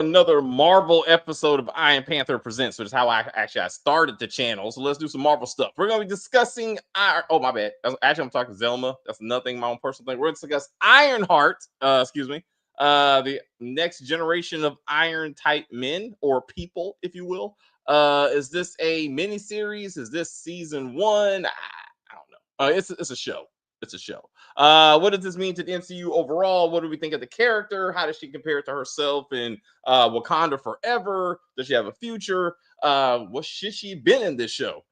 Another Marvel episode of Iron Panther Presents, which is how I started the channel. So let's do some Marvel stuff. We're going to be discussing oh my bad. Actually, I'm talking Zelma. That's nothing, my own personal thing. We're going to discuss Ironheart, the next generation of Iron type men or people, if you will. Is this a mini series? Is this season one? I don't know. It's a show. It's a show. What does this mean to the MCU overall? What do we think of the character? How does she compare to herself in Wakanda Forever? Does she have a future? What should she been in this show?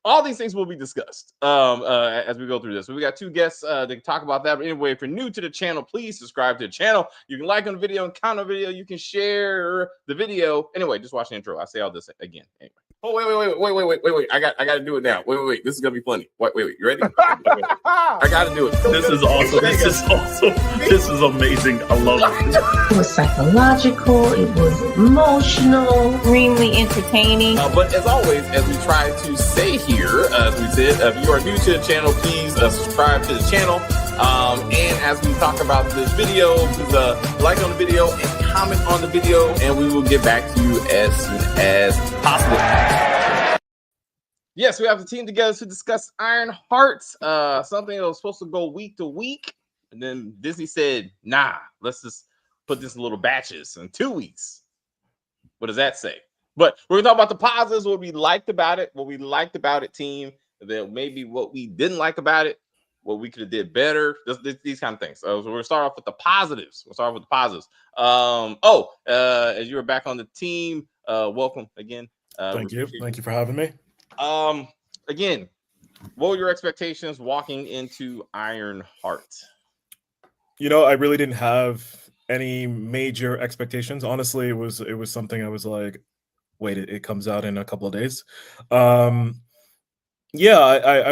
All these things will be discussed as we go through this. So we got two guests to talk about that. But anyway, if you're new to the channel, please subscribe to the channel. You can like on the video and comment on the video. You can share the video. Anyway, just watch the intro. I say all this again. Anyway. Oh, wait. I got to do it now. Wait. This is going to be funny. Wait. You ready? I got to do it. This is awesome. This is awesome. This is amazing. I love it. It was psychological. It was emotional. Extremely entertaining. But as always, as we try to say here, as we said, if you are new to the channel, please subscribe to the channel. And as we talk about this video, please like on the video and comment on the video, and we will get back to you as soon as possible. Yes, we have the team together to discuss Ironheart, something that was supposed to go week to week, and then Disney said, "Nah, let's just put this in little batches in 2 weeks." What does that say? But we're gonna talk about the positives, what we liked about it, team. And then maybe what we didn't like about it, what we could have did better. These kind of things. So we're gonna start off with the positives. As you were back on the team, welcome again. Thank you for having me. Again, what were your expectations walking into Ironheart? I really didn't have any major expectations. Honestly, it was something I was like, wait, it comes out in a couple of days. I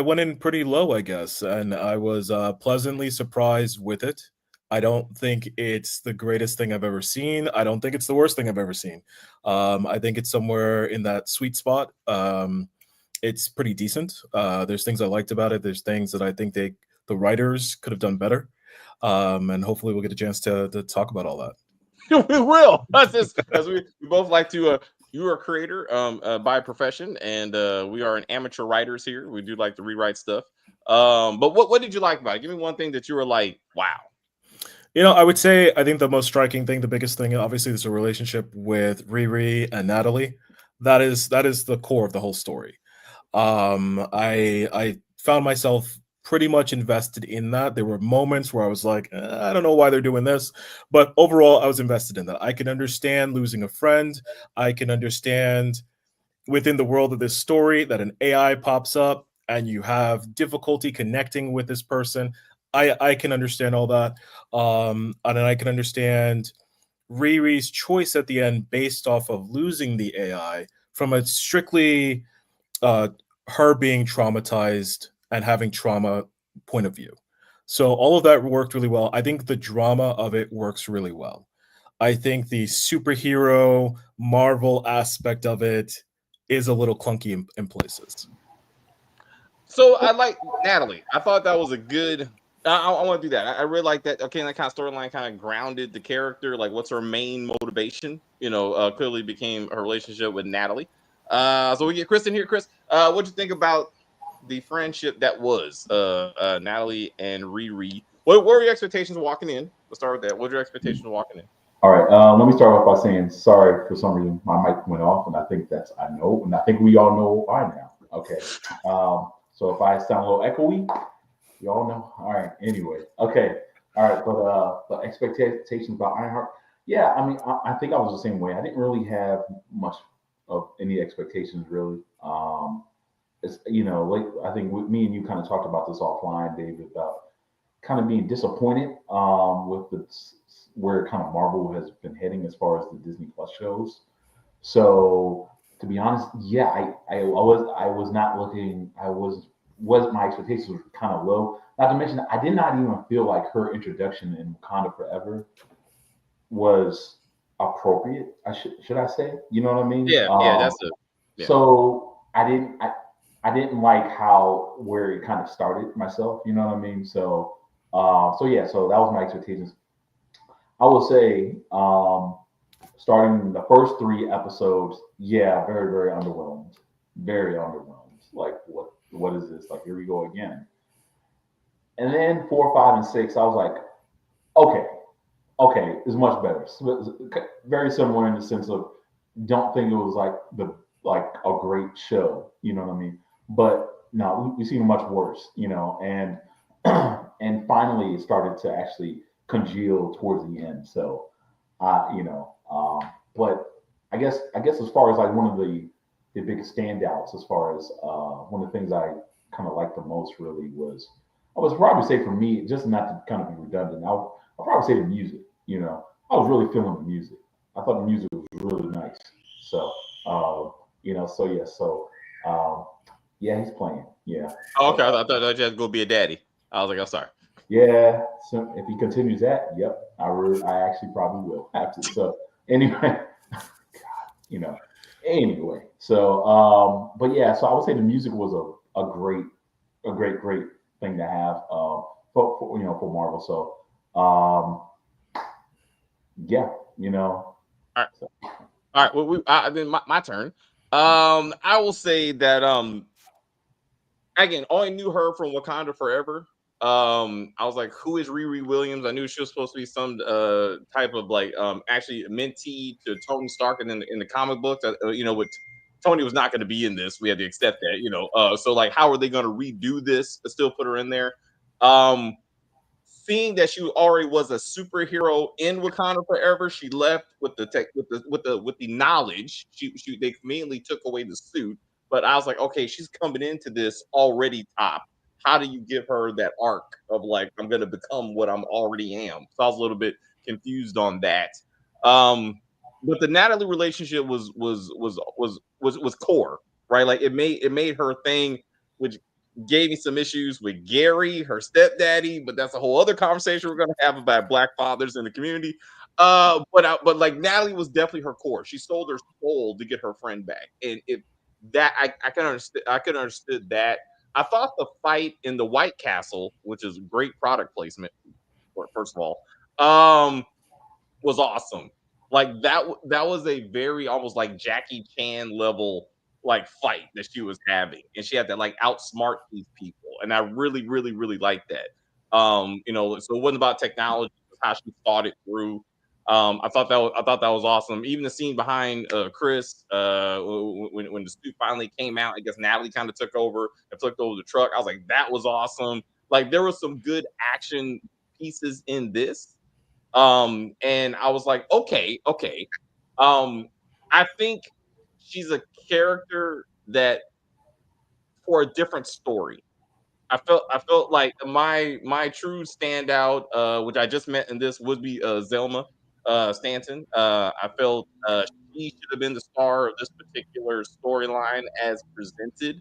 went in pretty low, I guess, and I was pleasantly surprised with it. I don't think it's the greatest thing I've ever seen. I don't think it's the worst thing I've ever seen. I think it's somewhere in that sweet spot. It's pretty decent. There's things I liked about it. There's things that I think the writers could have done better. And hopefully we'll get a chance to talk about all that. We will. As we both like to. You are a creator by profession, and we are an amateur writers here. We do like to rewrite stuff. But what did you like about it? Give me one thing that you were like, wow. I would say I think the most striking thing, the biggest thing, obviously, there's a relationship with Riri and Natalie. That is the core of the whole story. I found myself pretty much invested in that. There were moments where I was like, I don't know why they're doing this, but overall I was invested in that. I can understand losing a friend. I can understand within the world of this story that an AI pops up and you have difficulty connecting with this person. I can understand all that. And I can understand Riri's choice at the end based off of losing the AI from a strictly her being traumatized and having trauma point of view. So all of that worked really well. I think the drama of it works really well. I think the superhero Marvel aspect of it is a little clunky in places. So I like Natalie. I thought that was a good. I want to do that. I really like that. Okay, that kind of storyline kind of grounded the character. Like, what's her main motivation? Clearly became her relationship with Natalie. So we get Kristen here. Chris, what'd you think about the friendship that was Natalie and Riri? What were your expectations walking in? Let's start with that. What were your expectations walking in? All right. Let me start off by saying sorry. For some reason, my mic went off, and I think we all know why now. Okay. So if I sound a little echoey, you all know. All right. Anyway. Okay. All right. But the expectations about Ironheart. Yeah. I mean, I think I was the same way. I didn't really have much of any expectations, really. It's, like I think me and you kind of talked about this offline, David, about kind of being disappointed with where kind of Marvel has been heading as far as the Disney Plus shows. So to be honest, yeah, I was not looking. My expectations were kind of low. Not to mention, I did not even feel like her introduction in Wakanda Forever was appropriate. Should I say? You know what I mean? Yeah, that's it. Yeah. So I didn't like where it kind of started myself. You know what I mean? So that was my expectations. I will say, starting the first 3 episodes, yeah, very, very underwhelmed. Very underwhelmed. Like, what is this? Like, here we go again. And then 4, 5, and 6, I was like, okay, okay, it's much better. Very similar in the sense of don't think it was like a great show, you know what I mean? But no, we've seen much worse, you know, and and finally it started to actually congeal towards the end. So, you know, but I guess as far as like one of the biggest standouts, as far as one of the things I kind of liked the most really was I was probably say for me, just not to kind of be redundant, I'll probably say the music. You know, I was really feeling the music. I thought the music was really nice. So, you know, so yeah, um, yeah, he's playing. Yeah, Oh, so okay, I thought you had to go be a daddy. I was like, I'm sorry. yeah. So if he continues that, yep, I actually probably will have to. So anyway, you know, anyway, so but yeah, so I would say the music was a great thing to have for you know for Marvel. So yeah, you know, All right, so, all right. Well, then my turn. I will say that again, only knew her from Wakanda Forever. I was like, who is Riri Williams? I knew she was supposed to be some type of like actually mentee to Tony Stark in the comic books. You know, what Tony was not going to be in this. We had to accept that. You know, so like, how are they going to redo this to still put her in there? Um, Seeing that she already was a superhero in Wakanda Forever, she left with the tech with the knowledge. They conveniently took away the suit, but I was like, okay, she's coming into this already top. How do you give her that arc of like I'm gonna become what I'm already am? So I was a little bit confused on that. Um, but the Natalie relationship was core, right? Like it made her thing, which gave me some issues with Gary, her stepdaddy, but that's a whole other conversation we're gonna have about black fathers in the community. But like Natalie was definitely her core. She sold her soul to get her friend back, and it that I can understand. I could understood that. I thought the fight in the White Castle, which is great product placement, first of all, was awesome. Like that was a very almost like Jackie Chan level like fight that she was having, and she had to like outsmart these people, and I really, really, really liked that. You know, so it wasn't about technology; it was how she thought it through. I thought that was awesome. Even the scene behind Chris, when the suit finally came out, I guess Natalie kind of took over and flipped over the truck. I was like, that was awesome. Like there was some good action pieces in this, and I was like, okay, okay. Um, I think she's a character that for a different story. I felt like my true standout, which I just met in this, would be Zelma Stanton. I felt she should have been the star of this particular storyline as presented,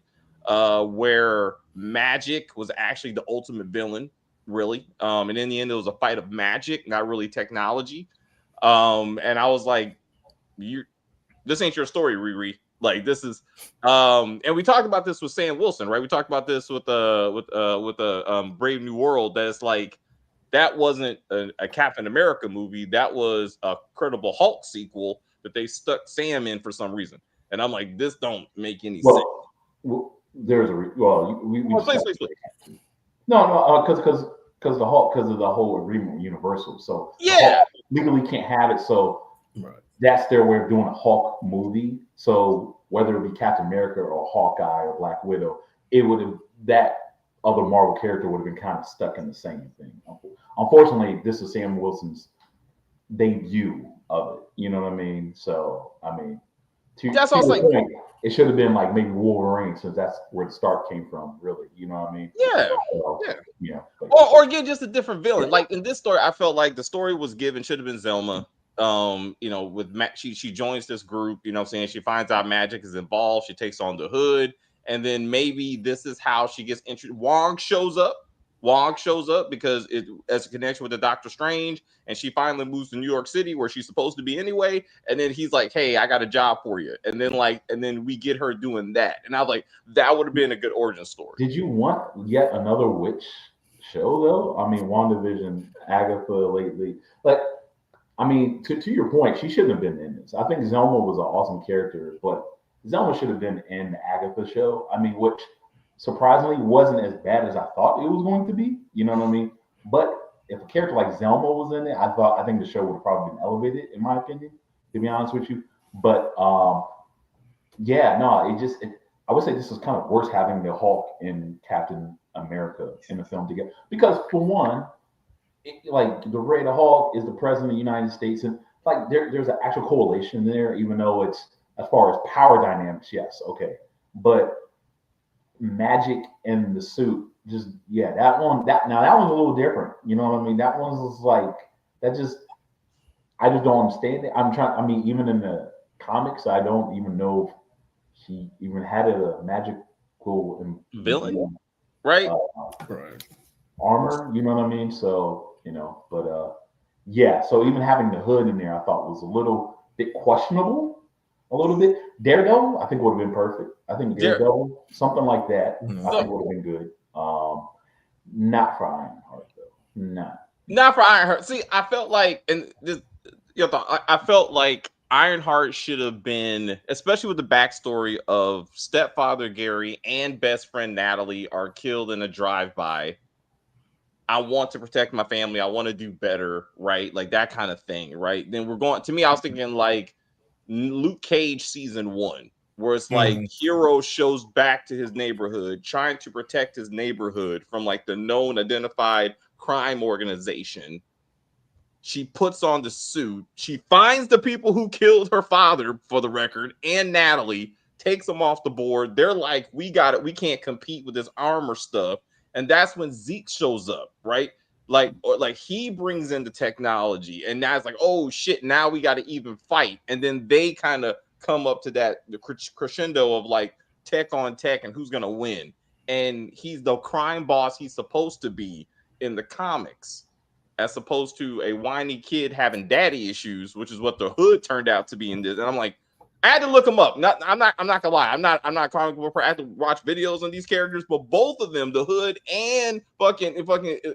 where magic was actually the ultimate villain, really. And in the end, it was a fight of magic, not really technology. And I was like, you this ain't your story, Riri. Like this is and we talked about this with Sam Wilson, right? We talked about this with Brave New World, that it's like that wasn't a Captain America movie, that was a Credible Hulk sequel that they stuck Sam in for some reason. And I'm like, this don't make any sense. there's a well, we Oh, just please, got please, please. no, because the whole because of the whole agreement with Universal, so the Yeah. Hulk legally can't have it. So Right. that's their way of doing a Hulk movie. So whether it be Captain America or Hawkeye or Black Widow, it would have that other Marvel character would have been kind of stuck in the same thing. Unfortunately, this is Sam Wilson's debut of it. You know what I mean? So I mean, That's to also your like, point, it should have been like maybe Wolverine, since that's where the start came from. Really, you know what I mean? yeah, So, yeah. yeah, but Or again, just a different villain. Like in this story, I felt like the story was given should have been Zelma. You know, with she joins this group. You know, what I'm saying she finds out magic is involved. She takes on the hood, and then maybe this is how she gets introduced. Wong shows up. Wong shows up because it as a connection with the Doctor Strange, and she finally moves to New York City where she's supposed to be anyway. And then he's like, "Hey, I got a job for you." And then we get her doing that, and I was like, that would have been a good origin story. did you want yet another witch show though? I mean, WandaVision, Agatha lately, like I mean, to your point, she shouldn't have been in this. I think Zelma was an awesome character, but Zelma should have been in the Agatha show. I mean, which surprisingly wasn't as bad as I thought it was going to be. You know what I mean? But if a character like Zelma was in it, I think the show would have probably been elevated, in my opinion. To be honest with you, but yeah, no, I would say this is kind of worse having the Hulk and Captain America in the film together because for one, like the Red Hawk is the president of the United States, and like there's an actual correlation there, even though it's as far as power dynamics, yes, okay, but magic in the suit, just yeah, that one's a little different. You know what I mean? That one's like that just I just don't understand it. I'm trying. I mean, even in the comics, I don't even know if he even had a magical Villain, right? uh, Right. armor. You know what I mean? So but yeah. So even having the hood in there, I thought was a little bit questionable. A little bit. Daredevil, I think would have been perfect. I think There, Daredevil, something like that, I so think would have been good. Not for Ironheart though. Not. not for Ironheart. See, I felt like, and this, your thought, I felt like Ironheart should have been, especially with the backstory of stepfather Gary and best friend Natalie are killed in a drive-by. I want to protect my family. I want to do better, right? Like that kind of thing, right? Then we're going to me. I was thinking like Luke Cage season 1, where it's like Mhm. hero shows back to his neighborhood, trying to protect his neighborhood from like the known identified crime organization. She puts on the suit. She finds the people who killed her father, for the record, and Natalie, takes them off the board. They're like, we got it. We can't compete with this armor stuff. And that's when Zeke shows up, right? Like he brings in the technology, and now it's like, oh shit, now we got to even fight. And then they kind of come up to that the crescendo of like tech on tech and who's gonna win. And he's the crime boss he's supposed to be in the comics, as opposed to a whiny kid having daddy issues, which is what the hood turned out to be in this. And I'm like, I had to look them up. I'm not gonna lie. I'm not a comic book. I had to watch videos on these characters, but both of them, the hood and fucking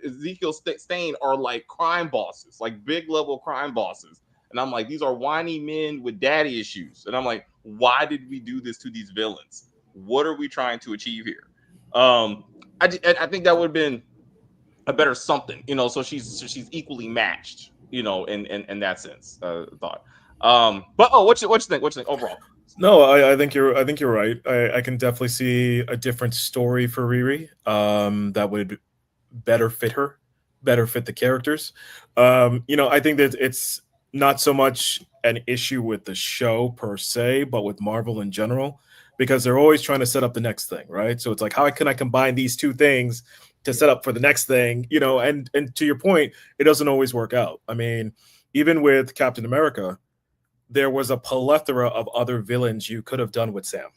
Ezekiel Stain, are like crime bosses, like big level crime bosses. And I'm like, these are whiny men with daddy issues. And I'm like, why did we do this to these villains? What are we trying to achieve here? I think that would have been a better something, so she's equally matched, in that sense. Thought. But what you think? What you think overall? No, I think you're right. I can definitely see a different story for Riri. That would better fit her, better fit the characters. I think that it's not so much an issue with the show per se, but with Marvel in general, because they're always trying to set up the next thing, right? So it's like, how can I combine these two things to set up for the next thing? And to your point, it doesn't always work out. I mean, even with Captain America, there was a plethora of other villains you could have done with Sam.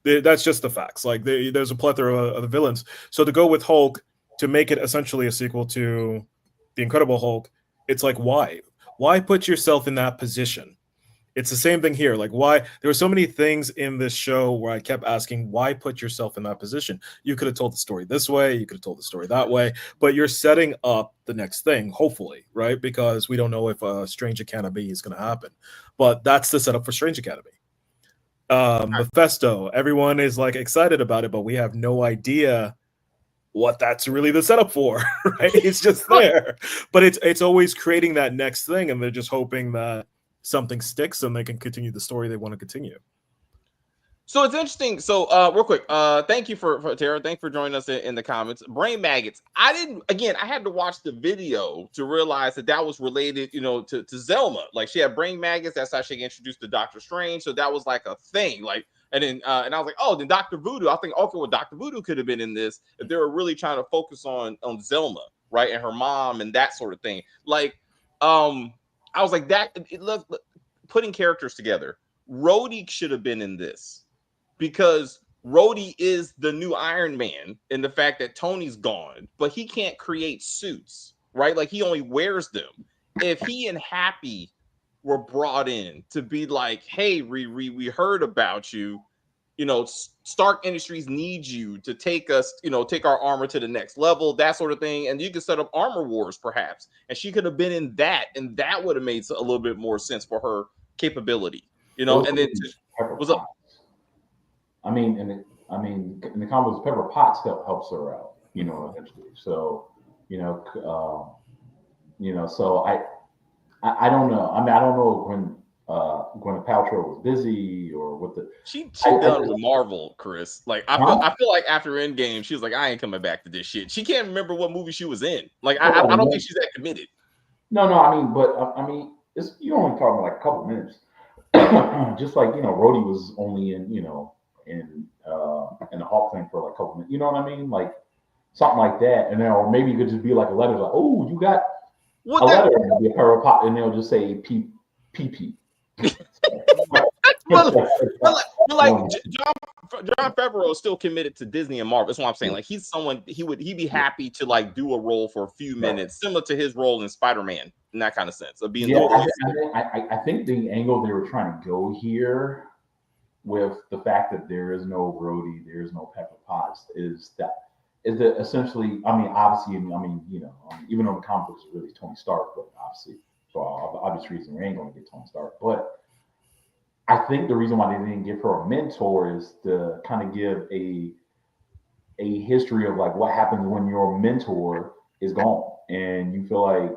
That's just the facts. Like there's a plethora of the villains. So to go with Hulk to make it essentially a sequel to the Incredible Hulk, it's like why? Why put yourself in that position? It's the same thing here. Like why there were so many things in this show where I kept asking why put yourself in that position? You could have told the story this way, you could have told the story that way, but you're setting up the next thing, hopefully, right? Because we don't know if Strange Academy is going to happen, but that's the setup for Strange Academy. Mephisto, everyone is like excited about it, but we have no idea what that's really the setup for, right? It's just there, but it's always creating that next thing, and they're just hoping that something sticks and they can continue the story they want to continue. So it's interesting. So real quick, thank you for Tara. Thanks for joining us in the comments. Brain maggots. I had to watch the video to realize that was related, to Zelma. Like she had brain maggots. That's how she got introduced to Doctor Strange. So that was like a thing. Like, and then and I was like, oh, then Doctor Voodoo. I think, okay, well, Doctor Voodoo could have been in this if they were really trying to focus on Zelma, right, and her mom and that sort of thing. Like, I was like that. Look, putting characters together. Rhodey should have been in this, because Rhodey is the new Iron Man in the fact that Tony's gone, but he can't create suits, right? Like he only wears them. If he and Happy were brought in to be like, hey, Riri, we heard about you. Stark Industries needs you to take us, take our armor to the next level, that sort of thing. And you could set up armor wars, perhaps. And she could have been in that, and that would have made a little bit more sense for her capability, and then Pepper was up. Potts. I mean, in the comics, Pepper Potts helps her out, eventually. So, so I don't know. I mean, I don't know when Gwyneth Paltrow was busy or what the. She done with Marvel, Chris. Like I feel like after Endgame, she was like, I ain't coming back to this shit. She can't remember what movie she was in. Like I don't think she's that committed. No, I mean, but I mean, you're only talking like a couple minutes. Just like Rhodey was only in in the Hawk thing for like a couple minutes. You know what I mean? Like something like that, and then or maybe it could just be like a letter like, oh, you got a letter, and it'll be a Pepper Pot, and they'll just say P. but like John Favreau is still committed to Disney and Marvel. That's what I'm saying. Like he's someone he'd be happy to like do a role for a few minutes, similar to his role in Spider-Man in that kind of sense of being. I think the angle they were trying to go here with the fact that there is no Rhodey, there is no Pepper Potts, is that essentially. I mean, obviously, even though the comic books is really Tony Stark, but obviously for obvious reasons we ain't going to get Tony Stark, but. I think the reason why they didn't give her a mentor is to kind of give a history of like what happens when your mentor is gone and you feel like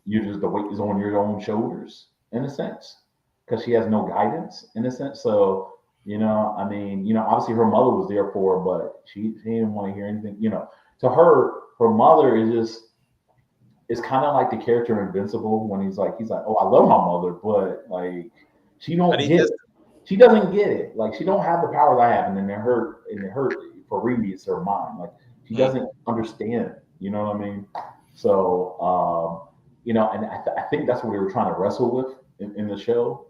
the weight is on your own shoulders in a sense because she has no guidance in a sense. So obviously her mother was there for her, but she didn't want to hear anything. To her mother is kind of like the character Invincible when he's like, oh, I love my mother, but like. She don't get it. She doesn't get it. Like she don't have the powers I have, and then it hurt for Riri, it's her mind. Like she doesn't understand. You know what I mean? So and I think that's what we were trying to wrestle with in the show.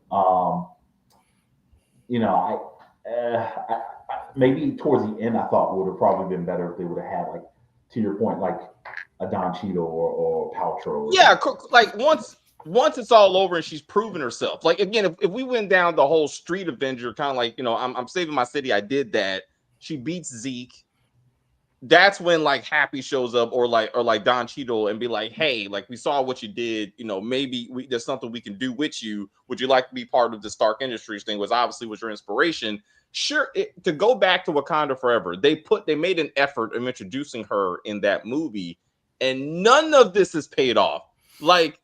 Maybe towards the end, I thought would have probably been better if they would have had like, to your point, like a Don Cheadle or Paltrow. Yeah, like once it's all over and she's proven herself. Like again, if we went down the whole Street Avenger kind of like, I'm saving my city, I did that. She beats Zeke. That's when like Happy shows up or like Don Cheadle and be like, hey, like we saw what you did, maybe there's something we can do with you. Would you like to be part of the Stark Industries thing? Was your inspiration. Sure, to go back to Wakanda Forever, they made an effort of introducing her in that movie, and none of this is paid off. Like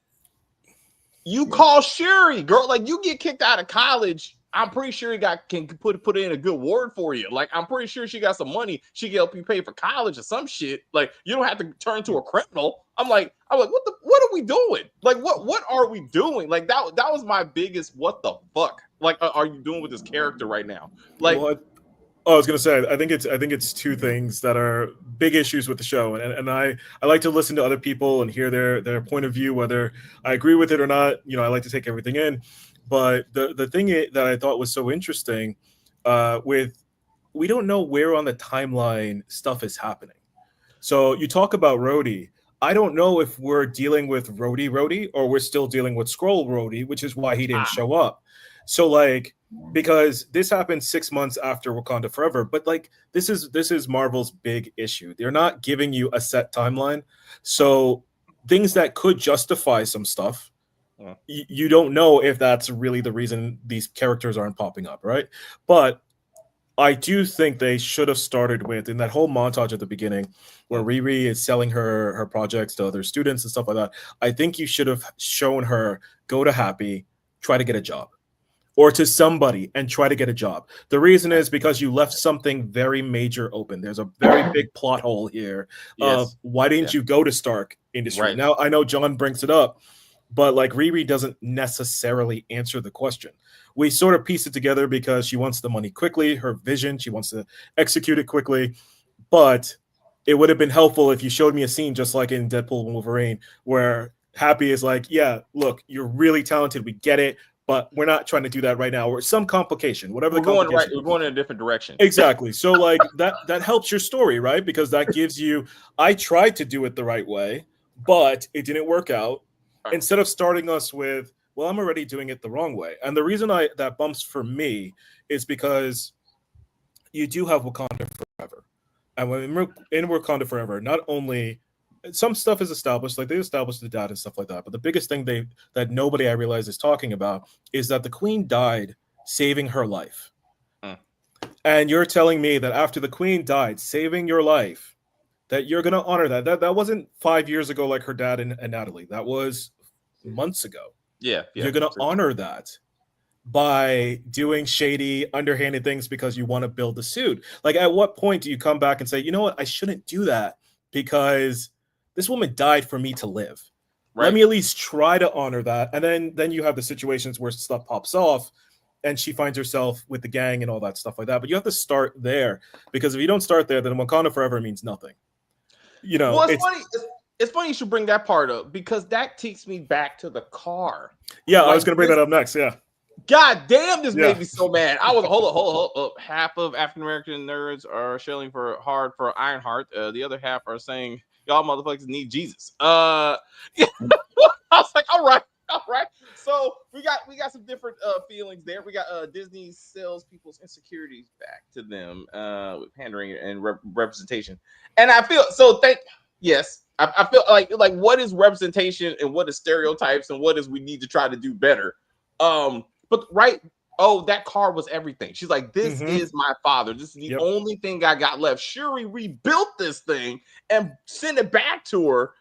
you call Shuri, girl, like you get kicked out of college. I'm pretty sure he can put in a good word for you. Like I'm pretty sure she got some money. She can help you pay for college or some shit. Like you don't have to turn to a criminal. I'm like, what are we doing? Like what are we doing? Like that was my biggest what the fuck? Like are you doing with this character right now? Like I was gonna say, I think it's two things that are big issues with the show, and I like to listen to other people and hear their point of view, whether I agree with it or not. I like to take everything in. But the thing that I thought was so interesting, we don't know where on the timeline stuff is happening. So you talk about Rhodey. I don't know if we're dealing with Rhodey or we're still dealing with Skrull Rhodey, which is why he didn't show up. So like, because this happened 6 months after Wakanda Forever, but like this is Marvel's big issue. They're not giving you a set timeline. So things that could justify some stuff, you don't know if that's really the reason these characters aren't popping up, right? But I do think they should have started with, in that whole montage at the beginning where Riri is selling her projects to other students and stuff like that, I think you should have shown her go to Happy, try to get a job, or to somebody and try to get a job. The reason is because you left something very major open. There's a very big plot hole here of why didn't you go to Stark Industry? Right. Now, I know John brings it up, but like Riri doesn't necessarily answer the question. We sort of piece it together because she wants the money quickly, her vision, she wants to execute it quickly. But it would have been helpful if you showed me a scene just like in Deadpool and Wolverine where Happy is like, yeah, look, you're really talented, we get it, but we're not trying to do that right now, or some complication, whatever the complication. We're going in a different direction. Exactly. So like that helps your story, right? Because that gives you, I tried to do it the right way, but it didn't work out. Instead of starting us with, well, I'm already doing it the wrong way. And the reason that bumps for me is because you do have Wakanda Forever. And when we're in Wakanda Forever, not only some stuff is established, like they established the dad and stuff like that, but the biggest thing that nobody I realize is talking about is that the queen died saving her life. Mm. And you're telling me that after the queen died saving your life, that you're going to honor that. That wasn't 5 years ago like her dad and Natalie. That was months ago. Yeah. You're going to honor that by doing shady, underhanded things because you want to build the suit. Like, at what point do you come back and say, you know what, I shouldn't do that because this woman died for me to live. Right. Let me at least try to honor that. And then you have the situations where stuff pops off and she finds herself with the gang and all that stuff like that. But you have to start there, because if you don't start there, then Wakanda Forever means nothing. You know, well, it's funny. It's funny you should bring that part up, because that takes me back to the car. Yeah, I was going to bring that up next. Yeah. God damn, this made me so mad. I was hold up. Half of African American nerds are shelling hard for Ironheart. The other half are saying y'all motherfuckers need Jesus. Yeah. I was like, all right. So we got some different feelings there. We got Disney sells people's insecurities back to them with pandering and representation. And I feel so. I feel like what is representation and what is stereotypes and what is we need to try to do better. But right, that car was everything. She's like, this is my father. This is the only thing I got left. Shuri rebuilt this thing and sent it back to her.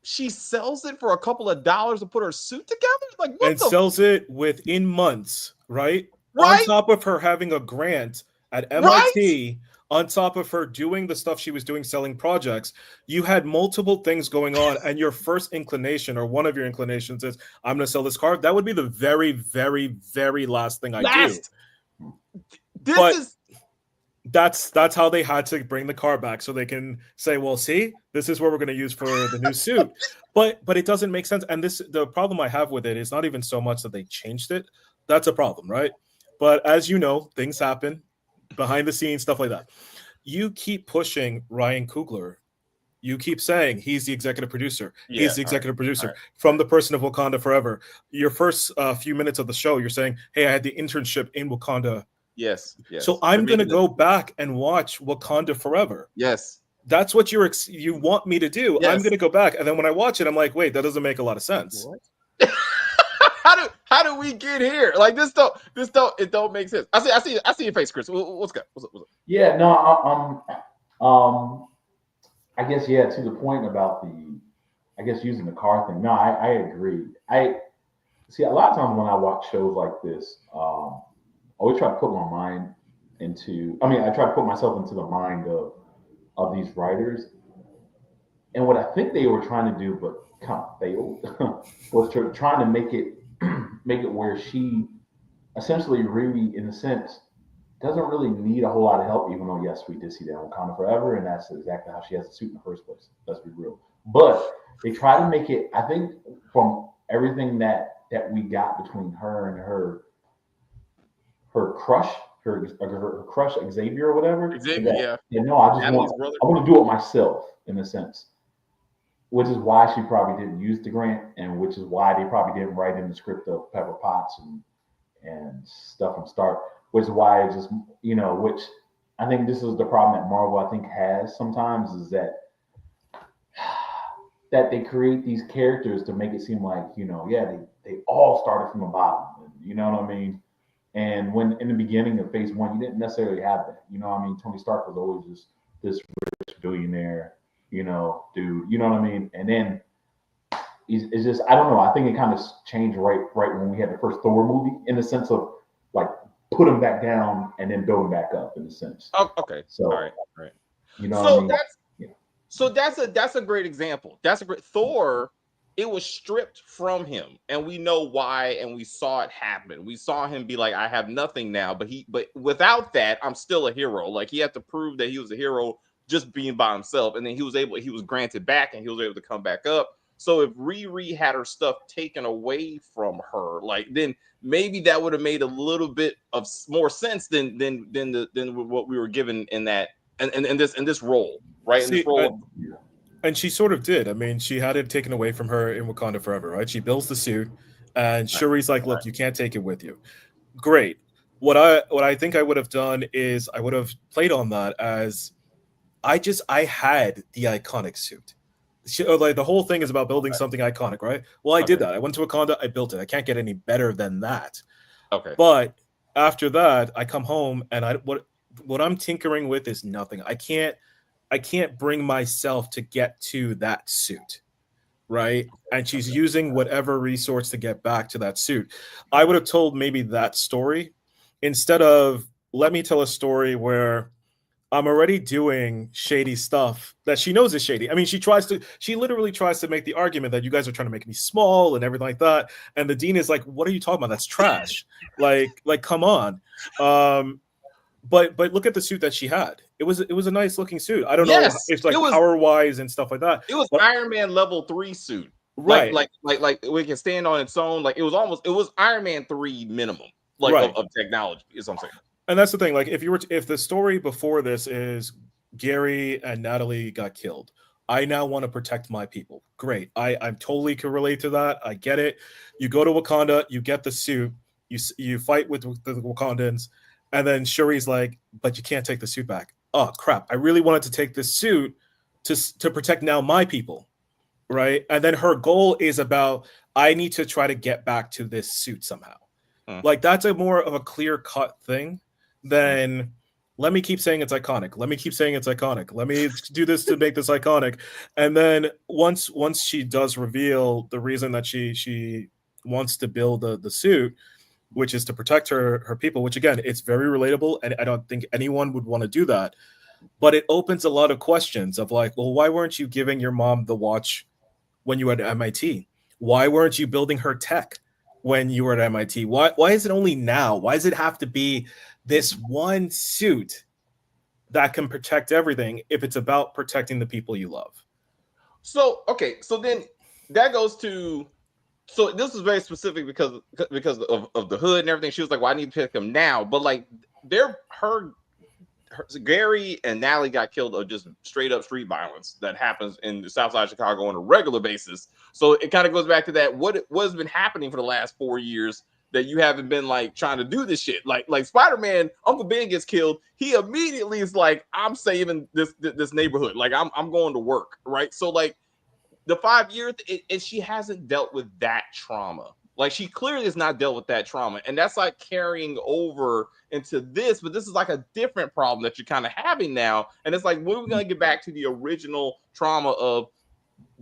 She sells it for a couple of dollars to put her suit together. Like, what? And sells it within months, right? Right. On top of her having a grant at MIT, on top of her doing the stuff she was doing, selling projects, you had multiple things going on, and your first inclination, or one of your inclinations, is I'm going to sell this car. That would be the very, very, very last thing I do. That's how they had to bring the car back, so they can say, well, see, this is what we're going to use for the new suit. But it doesn't make sense. And the problem I have with it is not even so much that they changed it. That's a problem, right? But as you know, things happen behind the scenes, stuff like that. You keep pushing Ryan Coogler. You keep saying he's the executive producer. He's the executive producer from the person of Wakanda Forever. Your first few minutes of the show, you're saying, hey, I had the internship in Wakanda. Yes. So I'm going to go back and watch Wakanda Forever. Yes. That's what you want me to do. Yes. I'm going to go back. And then when I watch it, I'm like, wait, that doesn't make a lot of sense. What? How do we get here? Like, it don't make sense. I see your face, Chris. What's up? Yeah, no, I guess, to the point about using the car thing. No, I agree. I see a lot of times when I watch shows like this, I always try to put my mind I try to put myself into the mind of these writers. And what I think they were trying to do, but kind of failed, was trying to make it where she essentially really, in a sense, doesn't really need a whole lot of help, even though, yes, we did see that on Wakanda Forever, and that's exactly how she has the suit in the first place. Let's be real. But they try to make it, I think, from everything that we got between her and her crush, her crush Xavier or whatever. Xavier, I want to do it myself, in a sense. Which is why she probably didn't use the grant, and which is why they probably didn't write in the script of Pepper Potts and stuff from start. Which is why it just, which I think this is the problem that Marvel, I think, has sometimes, is that they create these characters to make it seem like, they all started from the bottom. You know what I mean? And when in the beginning of Phase 1, you didn't necessarily have that. You know what I mean? Tony Stark was always just this rich billionaire, dude. You know what I mean? And then it's just, I don't know. I think it kind of changed right when we had the first Thor movie, in the sense of like put him back down and then build him back up, in a sense. Oh, okay. So all right. You know what I mean? So that's a great example. That's a great Thor. It was stripped from him, and we know why, and we saw it happen. We saw him be like, I have nothing now, but without that, I'm still a hero. Like, he had to prove that he was a hero just being by himself, and then he was granted back, and he was able to come back up. So if Riri had her stuff taken away from her, like, then maybe that would have made a little bit of more sense than what we were given in that and this role, right? See, in this role. And she sort of did. I mean, she had it taken away from her in Wakanda Forever, right? She builds the suit, and Shuri's like, look, you can't take it with you. Great. what I think I would have done is I would have played on that as I had the iconic suit. Like the whole thing is about building something iconic, right? Well, I did Okay. that. I went to Wakanda, I built it. I can't get any better than that. Okay. But after that, I come home and what I'm tinkering with is nothing. I can't bring myself to get to that suit, right? And she's using whatever resource to get back to that suit. I would have told maybe that story instead of let me tell a story where I'm already doing shady stuff that she knows is shady. I mean, she literally tries to make the argument that you guys are trying to make me small and everything like that. And the dean is like, what are you talking about? That's trash. Come on. Um, but look at the suit that she had. It was a nice looking suit. I don't know Yes, if like power wise and stuff like that. it was But Iron Man level 3 suit. right, Like we can stand on its own. Like it was Iron Man 3 minimum, like right. of technology, is what I'm saying. And that's the thing. Like if the story before this is Gary and Natalie got killed, I now want to protect my people. Great. I'm totally can relate to that. I get it. You go to Wakanda, you get the suit, you fight with the Wakandans, and then Shuri's like, but you can't take the suit back. Oh crap! I really wanted to take this suit to protect now my people, right? And then her goal is about I need to try to get back to this suit somehow. Like that's a more of a clear cut thing than let me keep saying it's iconic. Let me keep saying it's iconic. Let me do this to make this iconic. And then once she does reveal the reason that she wants to build the suit, which is to protect her people, which again, it's very relatable, and I don't think anyone would want to do that. But it opens a lot of questions of like, well, why weren't you giving your mom the watch when you were at MIT? Why weren't you building her tech when you were at MIT? Why is it only now? Why does it have to be this one suit that can protect everything if it's about protecting the people you love? So okay, so then that goes to so this is very specific because of the hood and everything. She was like, "Well, I need to pick him now," but like Gary and Natalie got killed of just straight up street violence that happens in the South Side of Chicago on a regular basis. So it kind of goes back to that what's been happening for the last 4 years that you haven't been like trying to do this shit. Like Spider-Man, Uncle Ben gets killed. He immediately is like, I'm saving this neighborhood. Like I'm going to work, right? So like the 5 years, she hasn't dealt with that trauma. Like she clearly has not dealt with that trauma, and that's like carrying over into this. But this is like a different problem that you're kind of having now, and it's like when are we gonna get back to the original trauma of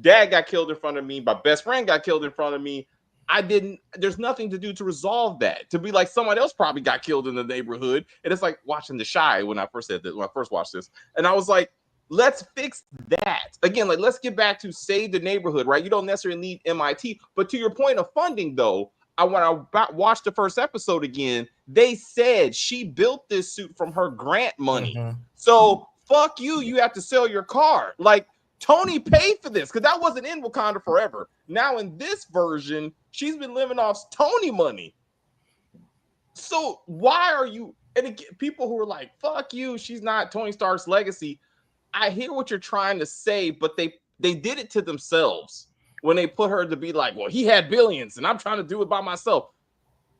dad got killed in front of me, my best friend got killed in front of me. I didn't. There's nothing to do to resolve that. To be like someone else probably got killed in the neighborhood, and it's like watching The Shy when I first said this when I first watched this, and I was like, let's fix that again. Like, let's get back to save the neighborhood, right? You don't necessarily need MIT, but to your point of funding, though, when I watched the first episode again, they said she built this suit from her grant money. Mm-hmm. So fuck you. You have to sell your car. Like Tony paid for this because that wasn't in Wakanda Forever. Now in this version, she's been living off Tony money. So why are you? And again, people who are like, "Fuck you," she's not Tony Stark's legacy. I hear what you're trying to say, but they did it to themselves when they put her to be like, well, he had billions and I'm trying to do it by myself.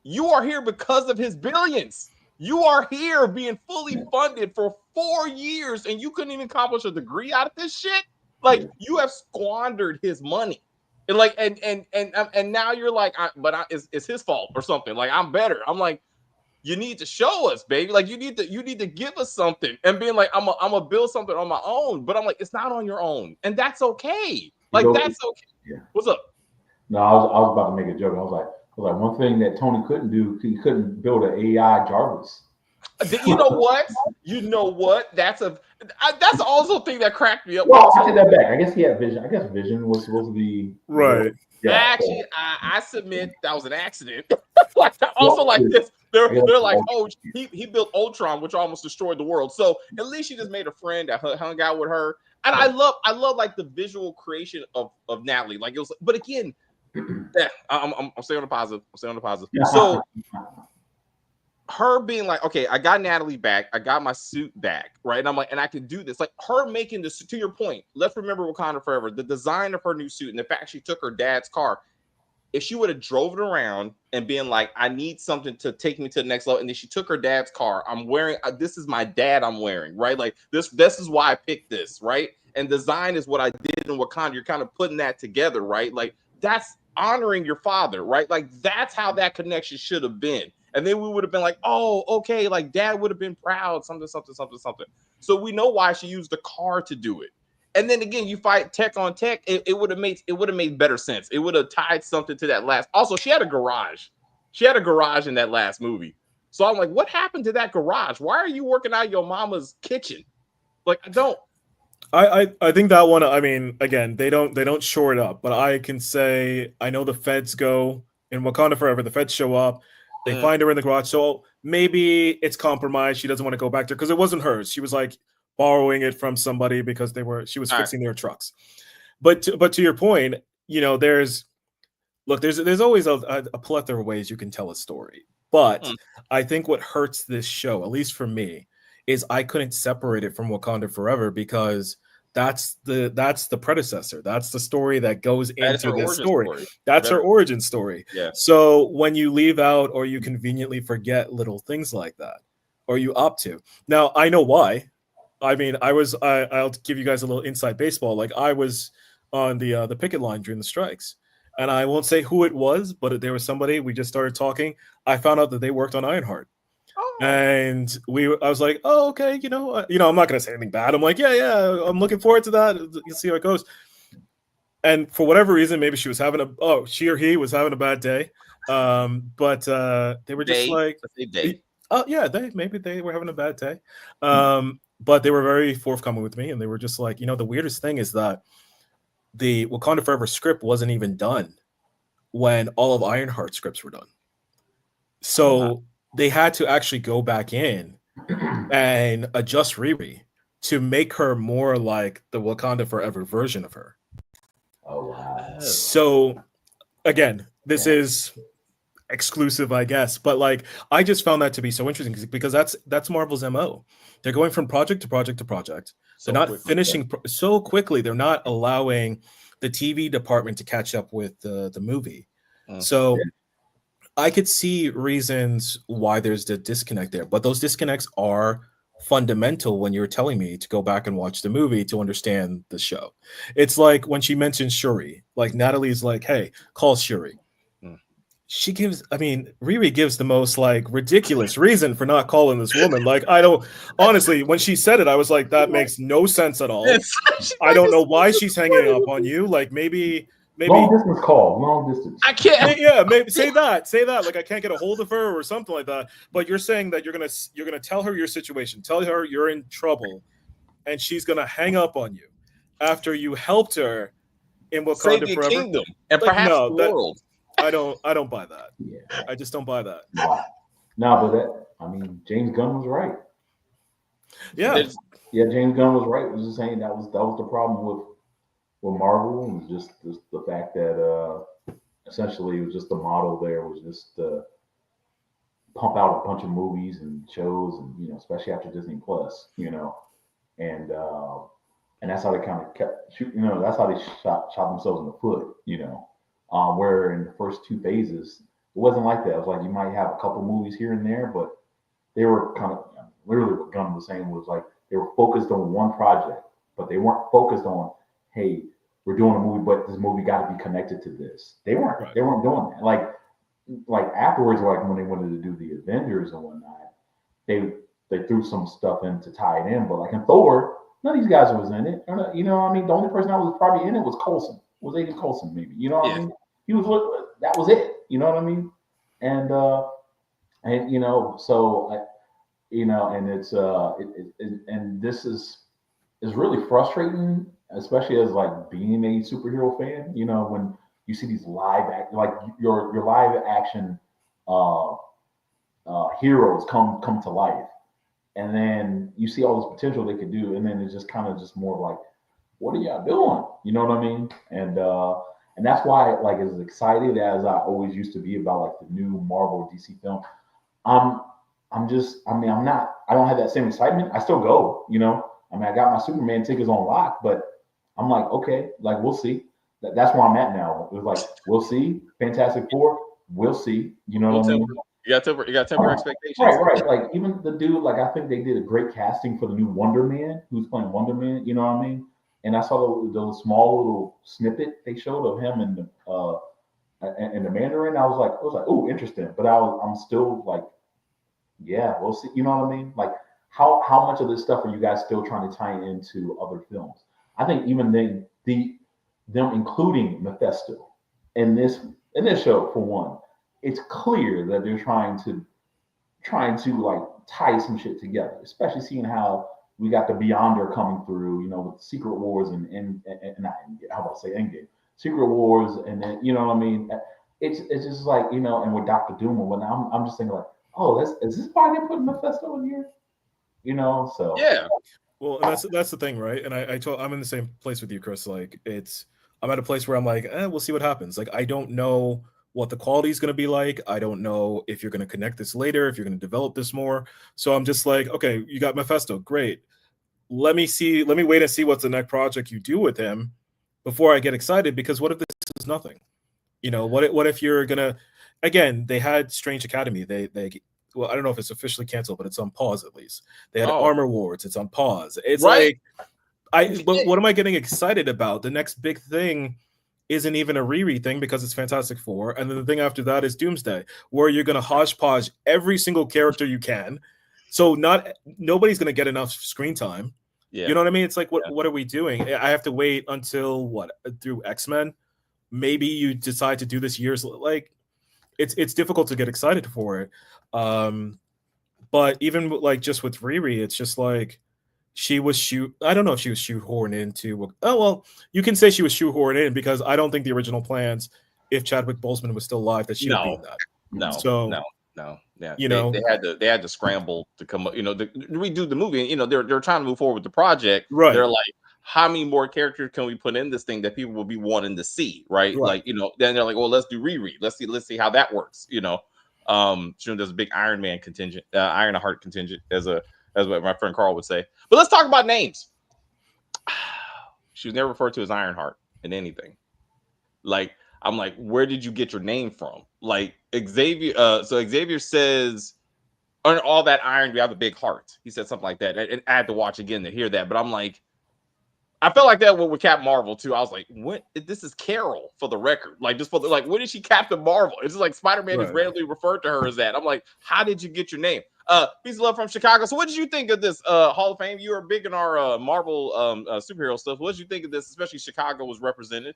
You are here because of his billions. You are here being fully funded for 4 years and you couldn't even accomplish a degree out of this shit. Like you have squandered his money. And like and now you're like, it's his fault or something. Like I'm better. I'm like, you need to show us, baby. Like you need to give us something. And being like, I'm gonna build something on my own, but I'm like, it's not on your own, and that's okay. Like that's okay. Yeah. What's up? No, I was about to make a joke. I was like, one thing that Tony couldn't do, he couldn't build an AI Jarvis. You know what? You know what? That's also a thing that cracked me up. Well, I take that back. I guess he had vision. I guess vision was supposed to be right. Yeah, actually, I submit that was an accident. Like also like this, they're like, oh, he built Ultron, which almost destroyed the world. So at least she just made a friend that hung out with her. And I love like the visual creation of Natalie. Like it was, but again, yeah, I'm staying on the positive. I'm staying on the positive. So her being like, okay, I got Natalie back, I got my suit back, right? And I'm like, and I can do this. Like her making this, to your point, let's remember Wakanda Forever, the design of her new suit and the fact she took her dad's car. if she would have drove it around and been like, I need something to take me to the next level, and then she took her dad's car. I'm wearing this is my dad. I'm wearing, right? Like this is why I picked this, right? And design is what I did in Wakanda. You're kind of putting that together, right? Like that's honoring your father, right? Like that's how that connection should have been. And then we would have been like, oh, okay, like dad would have been proud, something, something, something, something. So we know why she used the car to do it. And then again, you fight tech on tech. It would have made better sense. It would have tied something to that last. Also, she had a garage. She had a garage in that last movie. So I'm like, what happened to that garage? Why are you working out your mama's kitchen? Like, I don't. I think that one. I mean, again, they don't shore it up, but I can say I know the feds go in Wakanda Forever. The feds show up, they find her in the garage. So maybe it's compromised. She doesn't want to go back there because it wasn't hers. She was like borrowing it from somebody because she was fixing their trucks. But to your point, you know, there's always a plethora of ways you can tell a story. But I think what hurts this show, at least for me, is I couldn't separate it from Wakanda Forever because that's the predecessor. That's the story that goes into this story. That's her origin story. Yeah. So when you leave out or you conveniently forget little things like that, or you opt to. Now I know why. I mean, I'll give you guys a little inside baseball. Like I was on the picket line during the strikes. And I won't say who it was, but there was somebody. We just started talking. I found out that they worked on Ironheart. And I was like, oh, okay, I'm not gonna say anything bad. I'm like, yeah, I'm looking forward to that. You'll see how it goes. And for whatever reason, maybe she or he was having a bad day. But they were just like, maybe they were having a bad day. But they were very forthcoming with me, and they were just like, the weirdest thing is that the Wakanda Forever script wasn't even done when all of Ironheart scripts were done. So they had to actually go back in and adjust Riri to make her more like the Wakanda Forever version of her. Oh, wow. So again, this is exclusive, I guess, but like I just found that to be so interesting because that's Marvel's MO. They're going from project to project to project. They're not finishing so quickly. They're not allowing the TV department to catch up with the movie. So I could see reasons why there's the disconnect there, but those disconnects are fundamental when you're telling me to go back and watch the movie to understand the show. It's like when she mentions Shuri, like Natalie's like, hey, call Shuri. Riri gives the most like ridiculous reason for not calling this woman. Like, I don't honestly, when she said it, I was like, that makes no sense at all. I don't know why she's hanging up on you. Like maybe long distance call, long distance. I can't. Yeah, maybe say that. Like I can't get a hold of her or something like that. But you're saying that you're gonna tell her your situation, tell her you're in trouble, and she's gonna hang up on you after you helped her in Wakanda Forever, kingdom, and like, perhaps the world. I don't buy that. Yeah. I just don't buy that. No, but James Gunn was right. Yeah. James Gunn was right. He was just saying that was the problem with Marvel, and just the fact that essentially it was just the model there was just pump out a bunch of movies and shows, and especially after Disney Plus, and that's how they kind of kept shooting. That's how they shot themselves in the foot. Where in the first two phases, it wasn't like that. It was like you might have a couple movies here and there, but they were kind of literally what Gunn was saying was like they were focused on one project, but they weren't focused on, hey, we're doing a movie, but this movie got to be connected to this. They weren't. Right. They weren't doing that. Like afterwards, like when they wanted to do the Avengers and whatnot, they threw some stuff in to tie it in. But like in Thor, none of these guys was in it. The only person that was probably in it was Coulson. Was Aiden Coulson, maybe. You know what I mean? He was that was it. You know what I mean? And so and it's and this is really frustrating, especially as like being a superhero fan. When you see these your live action heroes come to life, and then you see all this potential they could do, and then it's just kind of just more like, what are y'all doing? You know what I mean? And that's why, like, as excited as I always used to be about like the new Marvel DC film, I don't have that same excitement. I still go, I got my Superman tickets on lock, but I'm like, okay, like we'll see. That's where I'm at now. It was like, we'll see. Fantastic Four, we'll see. You know what I mean? You got temper expectations. Right. Like even the dude, like I think they did a great casting for the new Wonder Man, who's playing Wonder Man. You know what I mean? And I saw the small little snippet they showed of him and the Mandarin. I was like, oh, interesting. But I'm still like, yeah, we'll see. You know what I mean? Like, how much of this stuff are you guys still trying to tie into other films? I think even them including Mephisto in this show for one, it's clear that they're trying to like tie some shit together, especially seeing how we got the Beyonder coming through, with Secret Wars and not Endgame, how about to say Endgame, Secret Wars, and then what I mean. It's just like and with Doctor Doom and whatnot, I'm just thinking like, oh, is this why they put Mephisto in here? So Yeah. Well, and that's the thing, right? And I'm in the same place with you, Chris. Like I'm at a place where I'm like, we'll see what happens. Like I don't know what the quality is going to be like. I don't know if you're going to connect this later, if you're going to develop this more. So I'm just like, okay, you got Mephisto, great. Let me wait and see what's the next project you do with him before I get excited. Because what if this is nothing? What if you're gonna? Again, they had Strange Academy. They well, I don't know if it's officially canceled, but it's on pause at least. They had Armor Wars. It's on pause. It's right. But what am I getting excited about? The next big thing isn't even a Riri thing because it's Fantastic Four, and then the thing after that is Doomsday, where you're gonna hodgepodge every single character you can. So nobody's gonna get enough screen time. Yeah. You know what I mean? It's like what are we doing? I have to wait until through X-Men. Maybe you decide to do this years like it's difficult to get excited for it. But even like just with Riri, it's just like I don't know if she was shoehorned into. Oh well, you can say she was shoehorned in because I don't think the original plans, if Chadwick Boseman was still alive, that she would be in that. No. Yeah, they had to scramble to come up. To redo the movie. And, they're trying to move forward with the project. Right. They're like, how many more characters can we put in this thing that people will be wanting to see? Right. Like then they're like, well, let's do Riri. Let's see how that works. There's a big Iron Man contingent, Ironheart contingent, as what my friend Carl would say. But let's talk about names. She was never referred to as Ironheart in anything. Like, I'm like, where did you get your name from? Like Xavier. So Xavier says, on all that iron, we have a big heart. He said something like that. And I had to watch again to hear that. But I'm like, I felt like that with Captain Marvel too. I was like, what? This is Carol for the record. Like, just when is she Captain Marvel? It's just like Spider-Man is randomly referred to her as that. I'm like, how did you get your name? Peace of love from Chicago. So what did you think of this Hall of Fame? You were big in our Marvel superhero stuff. What did you think of this? Especially Chicago was represented.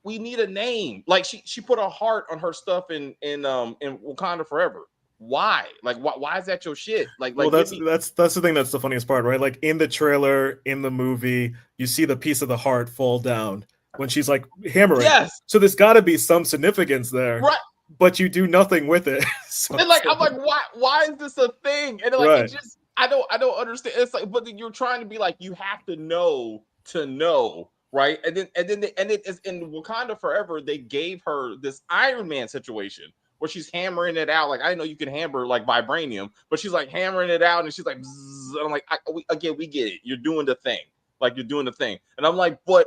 We need a name. Like she put a heart on her stuff in Wakanda Forever. Why? Like why is that your shit? Well, that's the thing that's the funniest part, right? Like in the trailer, in the movie, you see the piece of the heart fall down when she's like hammering. Yes. So there's got to be some significance there, right? But you do nothing with it. So, and I'm like, why is this a thing? And like, it just I don't understand. It's like, but you're trying to be like, you have to know to know. Right. And then it is in Wakanda Forever. They gave her this Iron Man situation where she's hammering it out. Like, I didn't know you could hammer like vibranium, but she's like hammering it out and she's like, bzzz, and I'm like, we get it. You're doing the thing. Like, you're doing the thing. And I'm like, but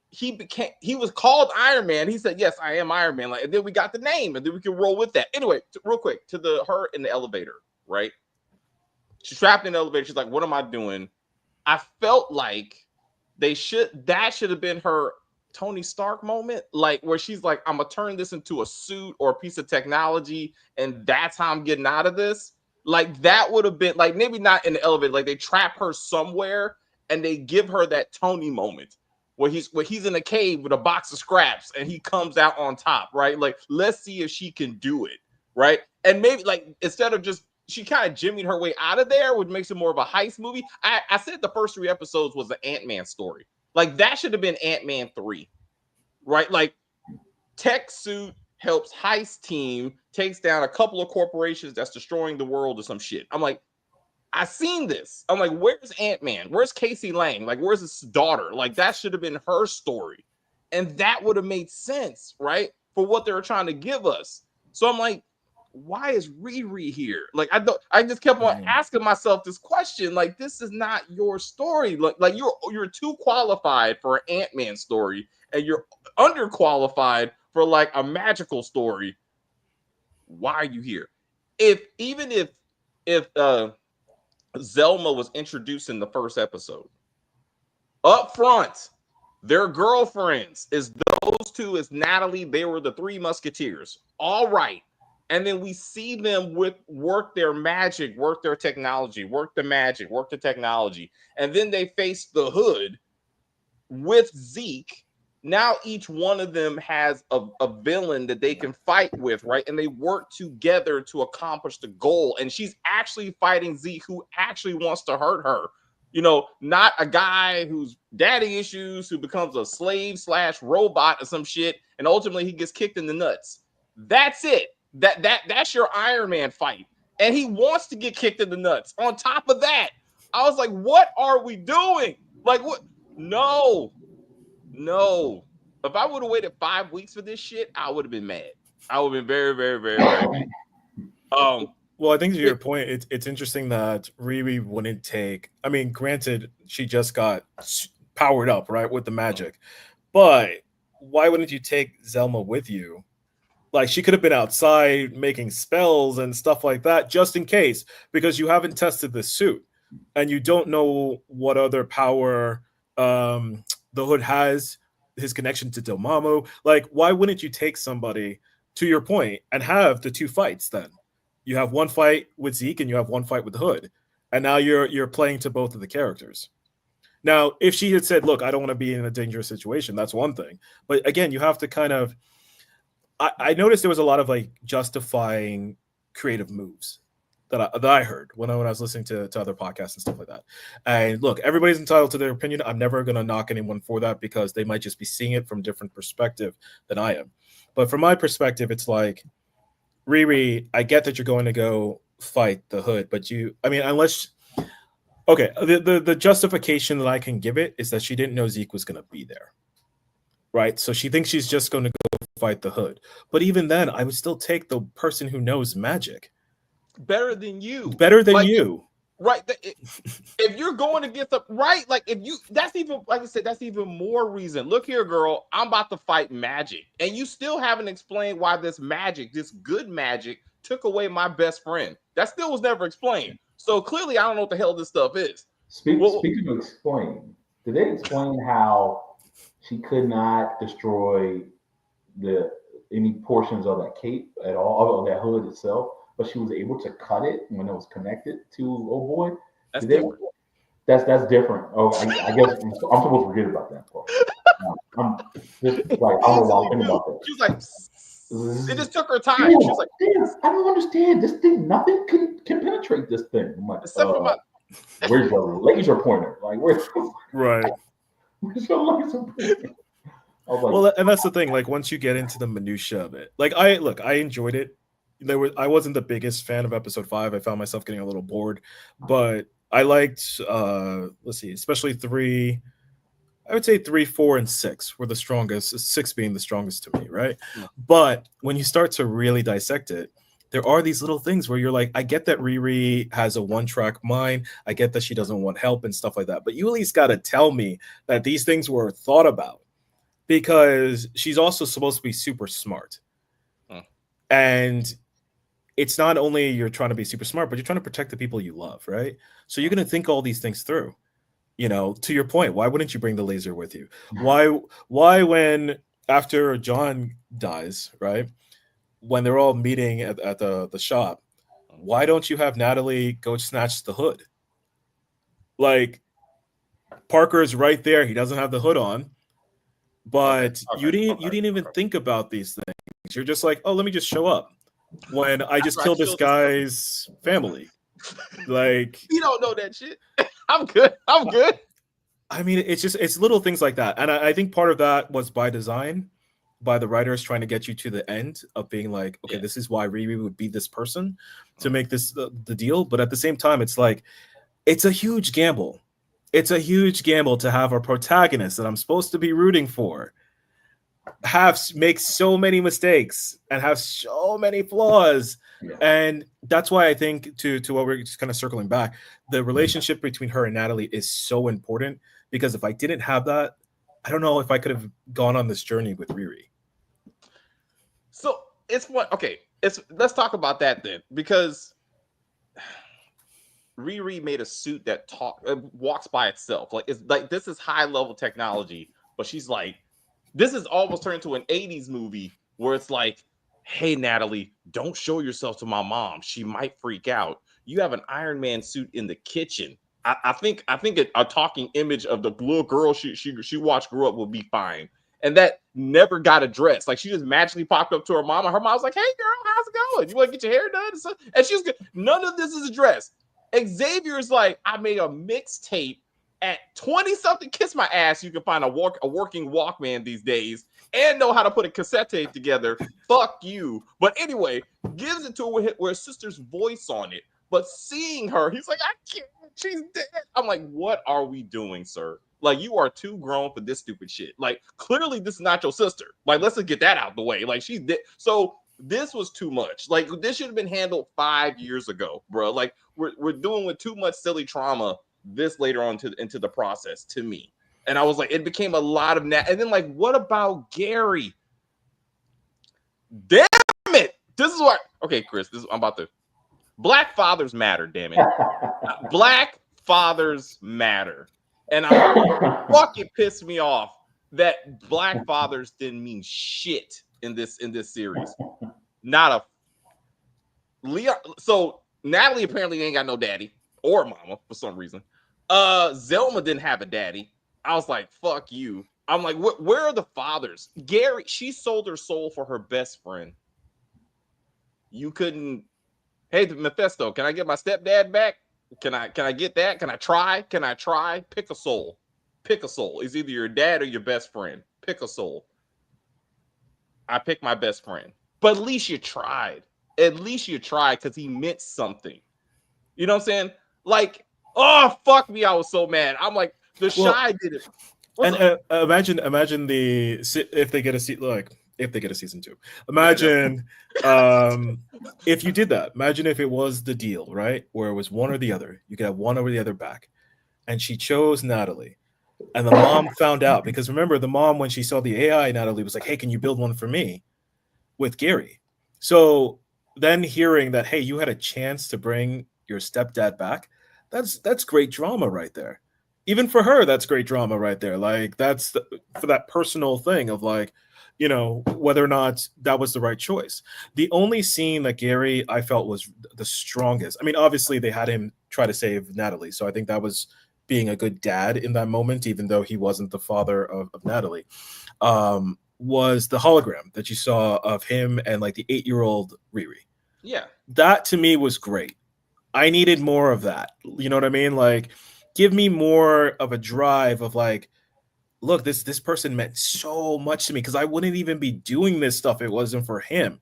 he was called Iron Man. He said, yes, I am Iron Man. Like, and then we got the name and then we can roll with that. Anyway, real quick to her in the elevator, right? She's trapped in the elevator. She's like, what am I doing? I felt like that should have been her Tony Stark moment, like where she's like, I'm gonna turn this into a suit or a piece of technology, and that's how I'm getting out of this. Like that would have been like maybe not in the elevator, like they trap her somewhere and they give her that Tony moment where he's in a cave with a box of scraps and he comes out on top, right? Like let's see if she can do it, right? And maybe like instead of just she kind of jimmied her way out of there, which makes it more of a heist movie. I said the first 3 episodes was the Ant-Man story. Like that should have been Ant-Man 3, right? Like tech suit helps heist team, takes down a couple of corporations that's destroying the world or some shit. I'm like, I seen this. I'm like, where's Ant-Man? Where's Casey Lang? Like, where's his daughter? Like that should have been her story. And that would have made sense, right? For what they were trying to give us. So I'm like, why is Riri here? Like I just kept on asking myself this question. Like, this is not your story. Like you're too qualified for an Ant-Man story, and you're underqualified for like a magical story. Why are you here? If Zelma was introduced in the first episode, up front, their girlfriends is those two is Natalie. They were the three musketeers. All right. And then we see them work their magic, work their technology, work the magic, work the technology. And then they face the Hood with Zeke. Now each one of them has a villain that they can fight with, right? And they work together to accomplish the goal. And she's actually fighting Zeke, who actually wants to hurt her. You know, not a guy who's daddy issues, who becomes a slave / robot or some shit, and ultimately he gets kicked in the nuts. That's it. That's your Iron Man fight. And he wants to get kicked in the nuts. On top of that, I was like, what are we doing? Like, what? No. If I would have waited 5 weeks for this shit, I would have been mad. I would have been very, very, very, very mad. Well, I think to your point, it's interesting that Riri wouldn't take. I mean, granted, she just got powered up, right, with the magic, but why wouldn't you take Zelma with you? Like, she could have been outside making spells and stuff like that, just in case, because you haven't tested the suit and you don't know what other power the Hood has, his connection to Dormammu. Like, why wouldn't you take somebody, to your point, and have the two fights then? You have one fight with Zeke and you have one fight with the Hood. And now you're playing to both of the characters. Now, if she had said, look, I don't want to be in a dangerous situation, that's one thing. But again, you have to kind of, I noticed there was a lot of like justifying creative moves that I heard when I was listening to other podcasts and stuff like that. And look, everybody's entitled to their opinion. I'm never going to knock anyone for that because they might just be seeing it from a different perspective than I am. But from my perspective, it's like, Riri, I get that you're going to go fight the Hood, but unless, okay, the justification that I can give it is that she didn't know Zeke was going to be there, right? So she thinks she's just going to go fight the Hood. But even then, I would still take the person who knows magic. Better than you. Right. If you're going against the right, like that's even, like I said, that's even more reason. Look here, girl, I'm about to fight magic. And you still haven't explained why this magic, this good magic, took away my best friend. That still was never explained. So clearly I don't know what the hell this stuff is. Speaking of explain, did they explain how she could not destroy any portions of that cape at all, of that hood itself? But she was able to cut it when it was connected to old boy. That's different. That's different. Oh, I guess I'm supposed to forget about that part. I'm just like, I don't know why I'm thinking about that. She was like, it just took her time. Yeah, she was like, I don't understand. This thing, nothing can penetrate this thing. I'm like, except for my... where's your laser pointer? Like, where's your laser pointer? Well, and that's the thing. Like, once you get into the minutia of it, like, I enjoyed it. I wasn't the biggest fan of episode 5. I found myself getting a little bored, but I liked especially 3. I would say 3, 4, and 6 were the strongest, 6 being the strongest to me, right? Yeah. But when you start to really dissect it, there are these little things where you're like, I get that Riri has a one-track mind, I get that she doesn't want help and stuff like that, but you at least got to tell me that these things were thought about, because she's also supposed to be super smart. And it's not only you're trying to be super smart, but you're trying to protect the people you love, right? So you're going to think all these things through. You know, to your point, why wouldn't you bring the laser with you? Why when after John dies, right? When they're all meeting at the shop, why don't you have Natalie go snatch the hood? Like, Parker is right there. He doesn't have the hood on, but you didn't even think about these things. You're just like, oh, let me just show up when I just killed this guy's family. Like, you don't know that shit. I'm good. I mean, it's little things like that. And I think part of that was by design, by the writers trying to get you to the end of being like, okay, this is why Riri would be this person to make this the deal. But at the same time, it's like, it's a huge gamble. It's a huge gamble to have a protagonist that I'm supposed to be rooting for make so many mistakes and have so many flaws. Yeah. And that's why I think to what we're just kind of circling back, the relationship between her and Natalie is so important, because if I didn't have that, I don't know if I could have gone on this journey with Riri. So it's what okay. Let's talk about that then, because Riri made a suit that walks by itself. Like, it's like this is high level technology, but she's like, this is almost turned into an 80s movie where it's like, hey Natalie, don't show yourself to my mom. She might freak out. You have an Iron Man suit in the kitchen. I think a talking image of the little girl she watched grow up would be fine. And that never got addressed. Like, she just magically popped up to her mom, and her mom was like, hey girl, how's it going? You want to get your hair done? And she's good. None of this is addressed. Xavier's like, I made a mixtape at 20 something. Kiss my ass. You can find a working Walkman these days and know how to put a cassette tape together. Fuck you. But anyway, gives it to her with her sister's voice on it. But seeing her, he's like, I can't. She's dead. I'm like, what are we doing, sir? Like, you are too grown for this stupid shit. Like, clearly this is not your sister. Like, let's just get that out the way. Like, she's dead. So this was too much. Like, this should have been handled 5 years ago, bro. Like, we're doing with too much silly trauma this later on into the process, to me. And I was like, it became a lot of and then, like, what about Gary? Damn it. This is what, okay, Chris, I'm about to, Black fathers matter, damn it. Black fathers matter. And I'm fucking pissed me off that Black fathers didn't mean shit in this series. Not a Leon. So Natalie apparently ain't got no daddy or mama for some reason. Zelma didn't have a daddy. I was like, fuck you. I'm like, where are the fathers? Gary, she sold her soul for her best friend. You couldn't. Hey, Mephisto, can I get my stepdad back? Can I get that? Can I try? Pick a soul. Pick a soul. It's either your dad or your best friend. Pick a soul. I picked my best friend. But at least you tried. At least you tried, because he meant something. You know what I'm saying? Like, oh, fuck me. I was so mad. I'm like, Shy did it. And imagine if they get a seat, like, if they get a season 2. Imagine if you did that. Imagine if it was the deal, right? Where it was one or the other. You could have one over the other back. And she chose Natalie. And the mom found out, because remember, the mom, when she saw the AI, Natalie was like, hey, can you build one for me with Gary? So then hearing that, hey, you had a chance to bring your stepdad back, that's great drama right there. Even for her, that's great drama right there. Like, that's for that personal thing of, like, you know, whether or not that was the right choice. The only scene that Gary, I felt, was the strongest. I mean, obviously they had him try to save Natalie, so I think that was being a good dad in that moment, even though he wasn't the father of Natalie. Was the hologram that you saw of him and, like, the 8-year-old Riri. Yeah. That to me was great. I needed more of that. You know what I mean? Like, give me more of a drive of, like, look, this person meant so much to me, because I wouldn't even be doing this stuff if it wasn't for him.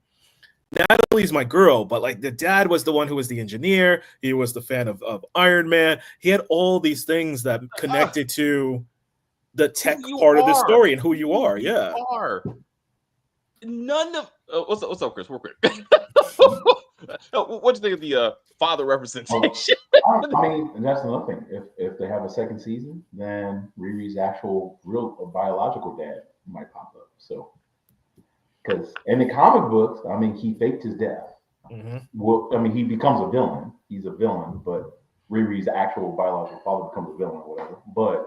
Natalie's my girl, but, like, the dad was the one who was the engineer. He was the fan of Iron Man. He had all these things that connected to the tech part of the story and who you are. Yeah. None of what's up, Chris? Real quick. What do you think of the father representation? I mean, and that's another thing. If they have a second season, then Riri's actual real biological dad might pop up. So, because in the comic books, I mean, he faked his death. Mm-hmm. Well, I mean, he becomes a villain. He's a villain, but Riri's actual biological father becomes a villain or whatever. But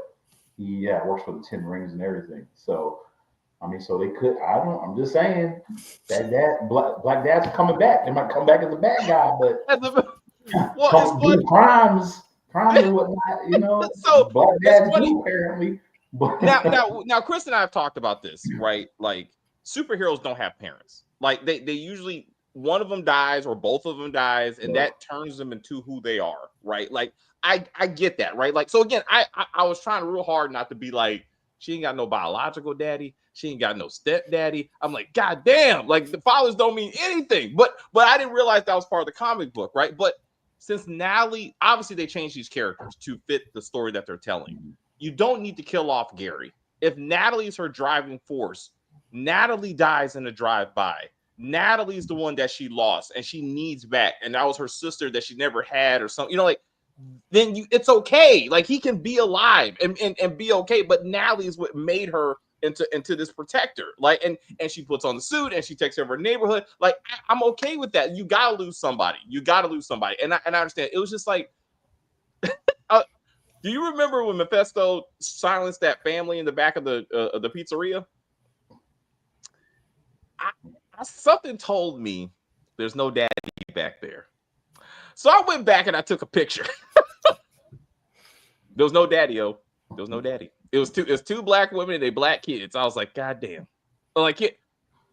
he works for the 10 Rings and everything. So, I mean, so they could. I'm just saying that black dad's coming back. They might come back as a bad guy, but do crimes and whatnot. You know, so black dads do apparently. But now, Chris and I have talked about this, right? Like, superheroes don't have parents. Like, they usually, one of them dies or both of them dies, and that turns them into who they are, right? Like, I get that, right? Like, so again, I was trying real hard not to be like, she ain't got no biological daddy. She ain't got no stepdaddy. I'm like, God damn, like, the fathers don't mean anything. But I didn't realize that was part of the comic book, right? But since Natalie, obviously they changed these characters to fit the story that they're telling. You don't need to kill off Gary. If Natalie is her driving force, Natalie dies in a drive-by. Natalie's the one that she lost and she needs back, and that was her sister that she never had or something, like, then it's okay. Like, he can be alive and be okay, but Natalie is what made her into this protector. Like, and she puts on the suit and she takes care of her neighborhood. Like, I'm okay with that. You gotta lose somebody. And I understand. It was just like, do you remember when Mephisto silenced that family in the back of the pizzeria? Something told me there's no daddy back there. So I went back and I took a picture. There was no daddy, There was no daddy. It was two black women and they black kids. I was like, God damn. Like,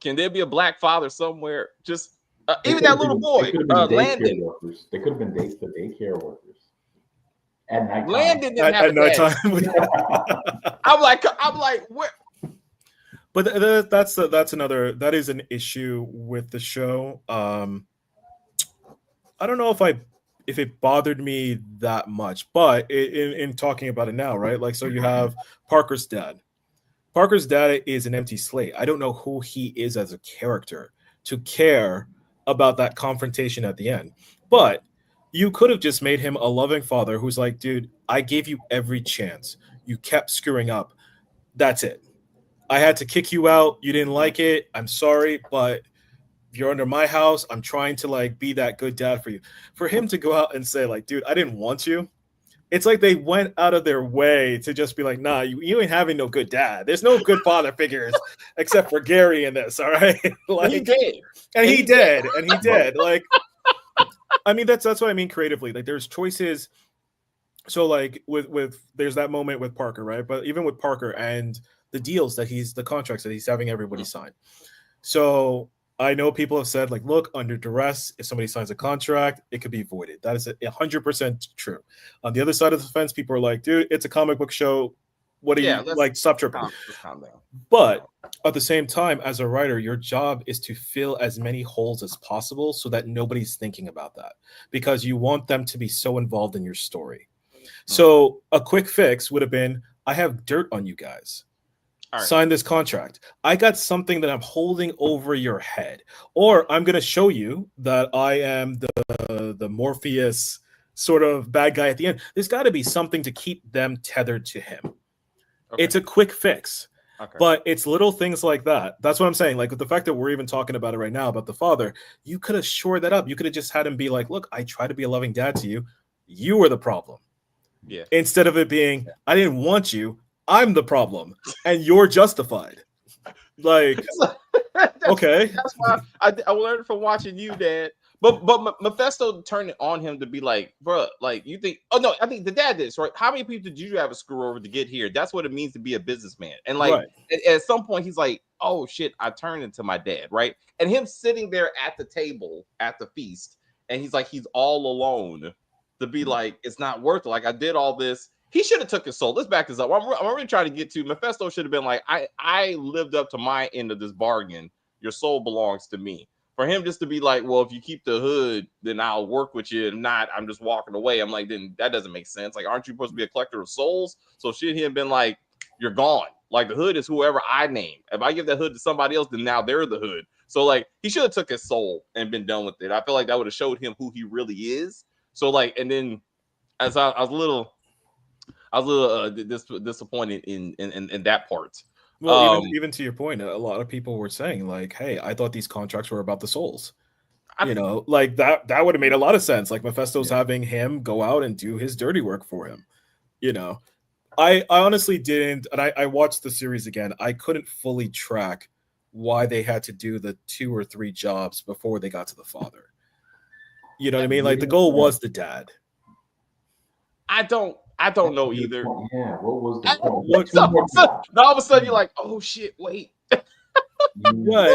can there be a black father somewhere? Just even that little boy, Landon. Workers. They could have been the daycare workers at nighttime. Landon didn't have a nighttime. I'm like, where? But that is an issue with the show. I don't know if it bothered me that much, but in talking about it now, right? Like, so you have Parker's dad. Parker's dad is an empty slate. I don't know who he is as a character to care about that confrontation at the end. But you could have just made him a loving father who's like, dude, I gave you every chance. You kept screwing up. That's it. I had to kick you out. You didn't like it. I'm sorry, but you're under my house. I'm trying to like be that good dad for you. For him to go out and say like, dude, I didn't want you. It's like they went out of their way to just be like, nah, you ain't having no good dad. There's no good father figures except for Gary in this. All right. Like, he did. And he did. And he did. Like, I mean, that's what I mean creatively. Like, there's choices. So like with there's that moment with Parker, right? But even with Parker and the contracts that he's having everybody sign. So I know people have said, like, look, under duress, if somebody signs a contract, it could be voided. That is 100% true. On the other side of the fence, people are like, dude, it's a comic book show. What are you like? Stop tripping. Calm down. But at the same time, as a writer, your job is to fill as many holes as possible so that nobody's thinking about that, because you want them to be so involved in your story. So a quick fix would have been, I have dirt on you guys. Right. Sign this contract. I got something that I'm holding over your head, or I'm going to show you that I am the Morpheus sort of bad guy at the end. There's got to be something to keep them tethered to him. Okay. It's a quick fix, but it's little things like that. That's what I'm saying. Like, with the fact that we're even talking about it right now about the father, you could have shored that up. You could have just had him be like, look, I try to be a loving dad to you. You were the problem. Yeah. Instead of it being, I didn't want you. I'm the problem, and you're justified. Like, okay, that's why I learned from watching you, Dad. But Mephisto turned it on him to be like, bro, like, you think? Oh no, I think the dad did this, right? How many people did you have to screw over to get here? That's what it means to be a businessman. And like, at some point, he's like, oh shit, I turned into my dad, right? And him sitting there at the table at the feast, and he's like, he's all alone, to be like, it's not worth it. Like, I did all this. He should have took his soul. Let's back this up. I'm really trying to get to Mephisto. Should have been like, I lived up to my end of this bargain. Your soul belongs to me. For him just to be like, well, if you keep the hood, then I'll work with you. If not, I'm just walking away. I'm like, then that doesn't make sense. Like, aren't you supposed to be a collector of souls? So should he have been like, you're gone. Like, the hood is whoever I name. If I give that hood to somebody else, then now they're the hood. So like, he should have took his soul and been done with it. I feel like that would have showed him who he really is. So like, and then as I was a little disappointed in that part. Well, even to your point, a lot of people were saying like, "Hey, I thought these contracts were about the souls." Like that would have made a lot of sense. Like Mephisto's having him go out and do his dirty work for him. I honestly didn't, and I watched the series again. I couldn't fully track why they had to do the 2 or 3 jobs before they got to the father. You know what I mean? Like, the goal was the dad. I don't know either. Yeah, what was the point? Now all of a sudden you're like, oh shit, wait. Yeah,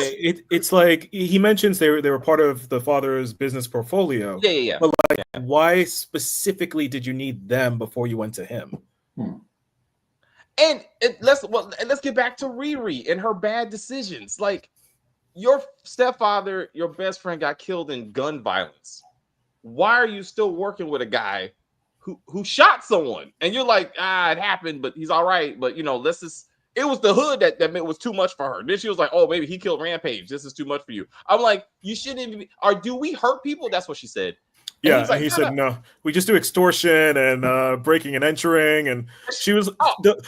it's like he mentions they were part of the father's business portfolio. Yeah. But like, why specifically did you need them before you went to him? And let's get back to Riri and her bad decisions. Like, your stepfather, your best friend, got killed in gun violence. Why are you still working with a guy who shot someone? And you're like, it happened, but he's all right. But let's just. it was the hood that was too much for her. Then she was like, oh, maybe he killed Rampage. This is too much for you. I'm like, you shouldn't even be, or do we hurt people? That's what she said. And Yeah, he's like, and he said, no, we just do extortion and breaking and entering. And she was,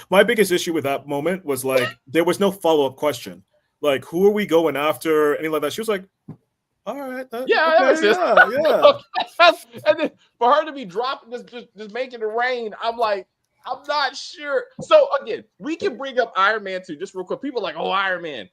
my biggest issue with that moment was like, there was no follow-up question. Like, who are we going after? Anything like that. She was like, all right. Yeah, okay, that makes sense. Yeah. Okay. And then for her to be dropping, just making it rain, I'm like, I'm not sure. So again, we can bring up Iron Man 2 just real quick. People are like, oh, Iron Man.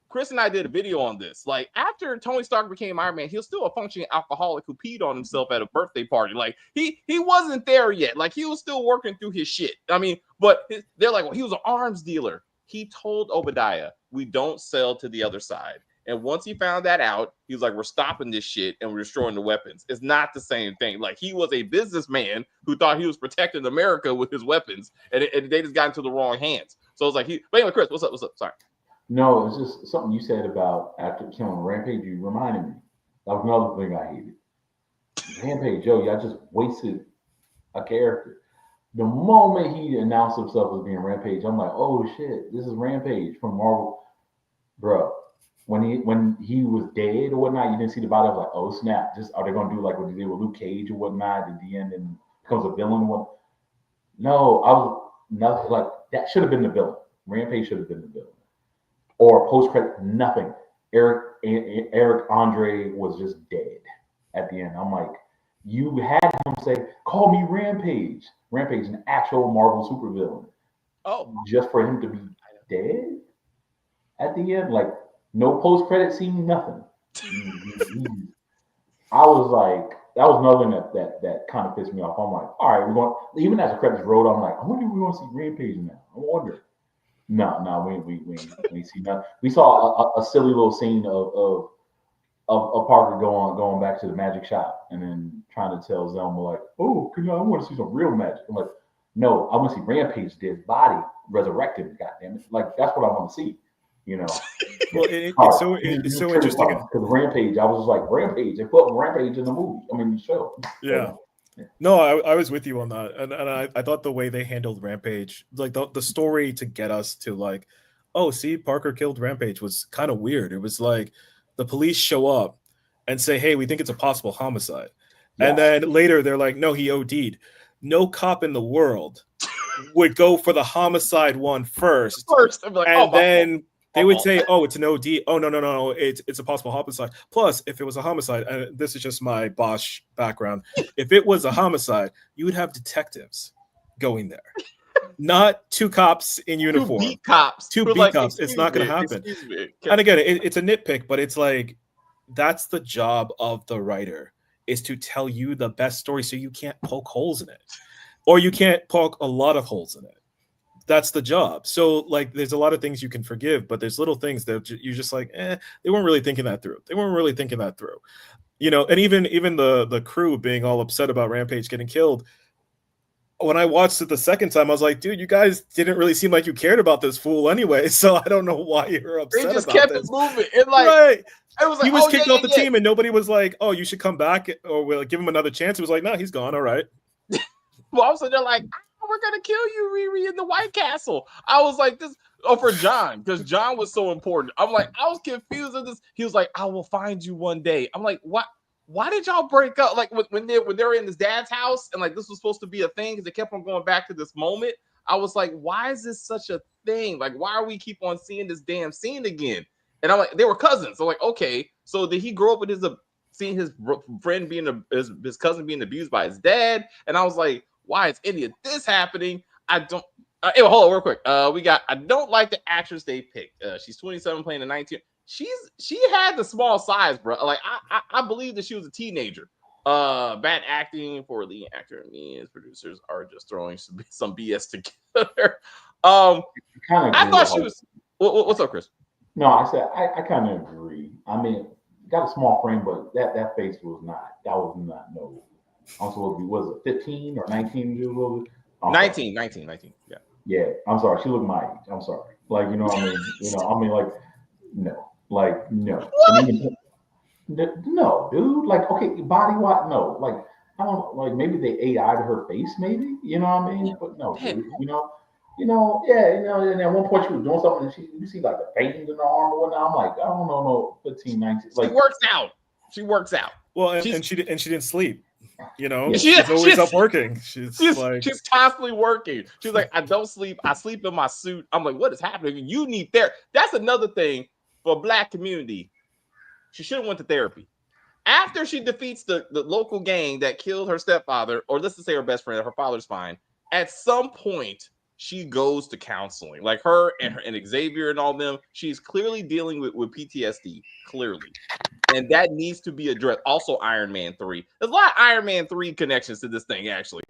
Chris and I did a video on this. Like, after Tony Stark became Iron Man, he was still a functioning alcoholic who peed on himself at a birthday party. Like, he wasn't there yet. Like, he was still working through his shit. I mean, but they're like, well, he was an arms dealer. He told Obadiah, we don't sell to the other side. And once he found that out, he was like, we're stopping this shit and we're destroying the weapons. It's not the same thing. Like, he was a businessman who thought he was protecting America with his weapons, and they just got into the wrong hands. So it's like, but anyway, Chris, what's up? Sorry. No, it's just something you said about after killing Rampage. You reminded me. That was another thing I hated. Rampage, y'all just wasted a character. The moment he announced himself as being Rampage, I'm like, oh shit, this is Rampage from Marvel, bro. When he was dead or whatnot, you didn't see the body. I was like, oh snap! Just are they gonna do like what they did with Luke Cage or whatnot at the end and becomes a villain? What? No, I was nothing like that. Should have been the villain. Rampage should have been the villain. Or post credit, nothing. Eric Andre was just dead at the end. I'm like, you had him say, "Call me Rampage." Rampage, an actual Marvel supervillain. Oh, just for him to be dead at the end, like no post credit scene, nothing. I was like, that was another thing that kind of pissed me off. I'm like, all right, we're going. Even as the credits rolled, I'm like, I wonder if we're going to see Rampage now. I wonder. No, we see nothing. We saw a silly little scene of Parker going back to the magic shop and then trying to tell Zelma like, oh, I want to see some real magic. I'm like, no, I want to see Rampage dead body resurrected. Goddamn it! Like that's what I want to see. You know. Well, it's so interesting because Rampage. I was just like Rampage. They put Rampage in the movie. I mean, the show. Yeah. No, I was with you on that, and I thought the way they handled Rampage, like the story to get us to like, oh, see, Parker killed Rampage was kind of weird. It was like the police show up and say, hey, we think it's a possible homicide, and then later they're like, no, he OD'd. No cop in the world would go for the homicide one first, I'm like, and then they would say, oh, it's an OD. Oh, no. It's a possible homicide. Plus, if it was a homicide, and this is just my Bosch background, if it was a homicide, you would have detectives going there. Not two cops in uniform. Two beat cops. Two beat cops. It's not going to happen. And again, it's a nitpick, but it's like, that's the job of the writer, is to tell you the best story so you can't poke holes in it. Or you can't poke a lot of holes in it. That's the job. So like, there's a lot of things you can forgive, but there's little things that you're just like, they weren't really thinking that through. You know, and even the crew being all upset about Rampage getting killed. When I watched it the second time, I was like, dude, you guys didn't really seem like you cared about this fool anyway. So I don't know why you're upset. They just about kept this. it moving. And like, right. It was like, he was kicked off the team and nobody was like, oh, you should come back or we'll give him another chance. It was like, no, he's gone. All right. Well, also they're like, we're gonna kill you, Riri, in the White Castle. I was like, this for John, because John was so important. I'm like, I was confused with this. He was like, I will find you one day. I'm like, what? Why did y'all break up? Like when they're in his dad's house and like this was supposed to be a thing because they kept on going back to this moment. I was like, why is this such a thing? Like, why are we keep on seeing this damn scene again? And I'm like, they were cousins. So like, okay, so did he grow up with seeing his friend being his cousin being abused by his dad? And I was like, why is any of this happening? I don't. Anyway, hold on, real quick. I don't like the actress they picked. She's 27, playing a 19. She had the small size, bro. Like I believe that she was a teenager. Bad acting for lead actor. Me and producers are just throwing some BS together. I thought she was. What's up, Chris? No, I said I kind of agree. I mean, got a small frame, but that face was not. That was not no. I'm supposed to be, was it 15 or 19 years old? 19. Yeah. Yeah. I'm sorry. She looked my age. I'm sorry. Like, you know what I mean? Like, no. Like, no. What? No, dude. Like, okay, body what? No. Like, I don't like maybe they AI'd her face, maybe. You know what I mean? But no, dude, you know. And at one point she was doing something, and you see like the veins in her arm or whatnot. I'm like, I don't know, no 15, 19. She Like, works out. She works out. Well, She's and she didn't sleep. You know, Yeah. she's always up working. She's she's constantly working. She's like, I don't sleep. I sleep in my suit. I'm like, what is happening? You need therapy. That's another thing for Black community. She should have went to therapy. After she defeats the local gang that killed her stepfather, or let's just say her best friend, her father's fine. At some point, she goes to counseling. Like her and Xavier and all them, she's clearly dealing with PTSD, clearly. And that needs to be addressed. Also, Iron Man 3. There's a lot of Iron Man 3 connections to this thing, actually.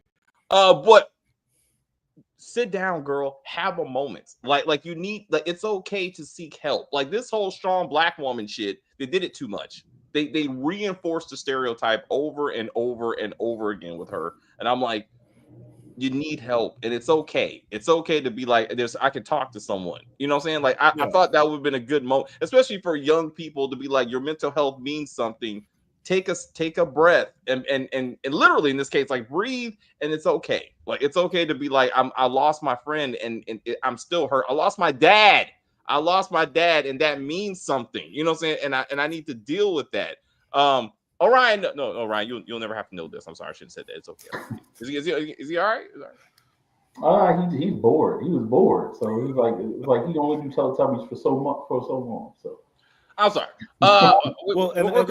But sit down, girl. Have a moment. Like you need, like, it's okay to seek help. Like this whole strong Black woman shit, they did it too much. They reinforced the stereotype over and over and over again with her. And I'm like, you need help, and it's okay. It's okay to be like, I can talk to someone. You know what I'm saying? Like, I thought that would have been a good moment, especially for young people, to be like, your mental health means something. Take a breath and literally in this case, like, breathe, and it's okay. Like, it's okay to be like, I lost my friend, and I'm still hurt. I lost my dad. And that means something. You know what I'm saying? And I need to deal with that. Orion, no, Orion, you'll never have to know this. I'm sorry, I shouldn't have said that. It's okay. Is he all right? he's bored. He was bored, so he's like, it's like he only do Teletubbies for so long. So I'm sorry.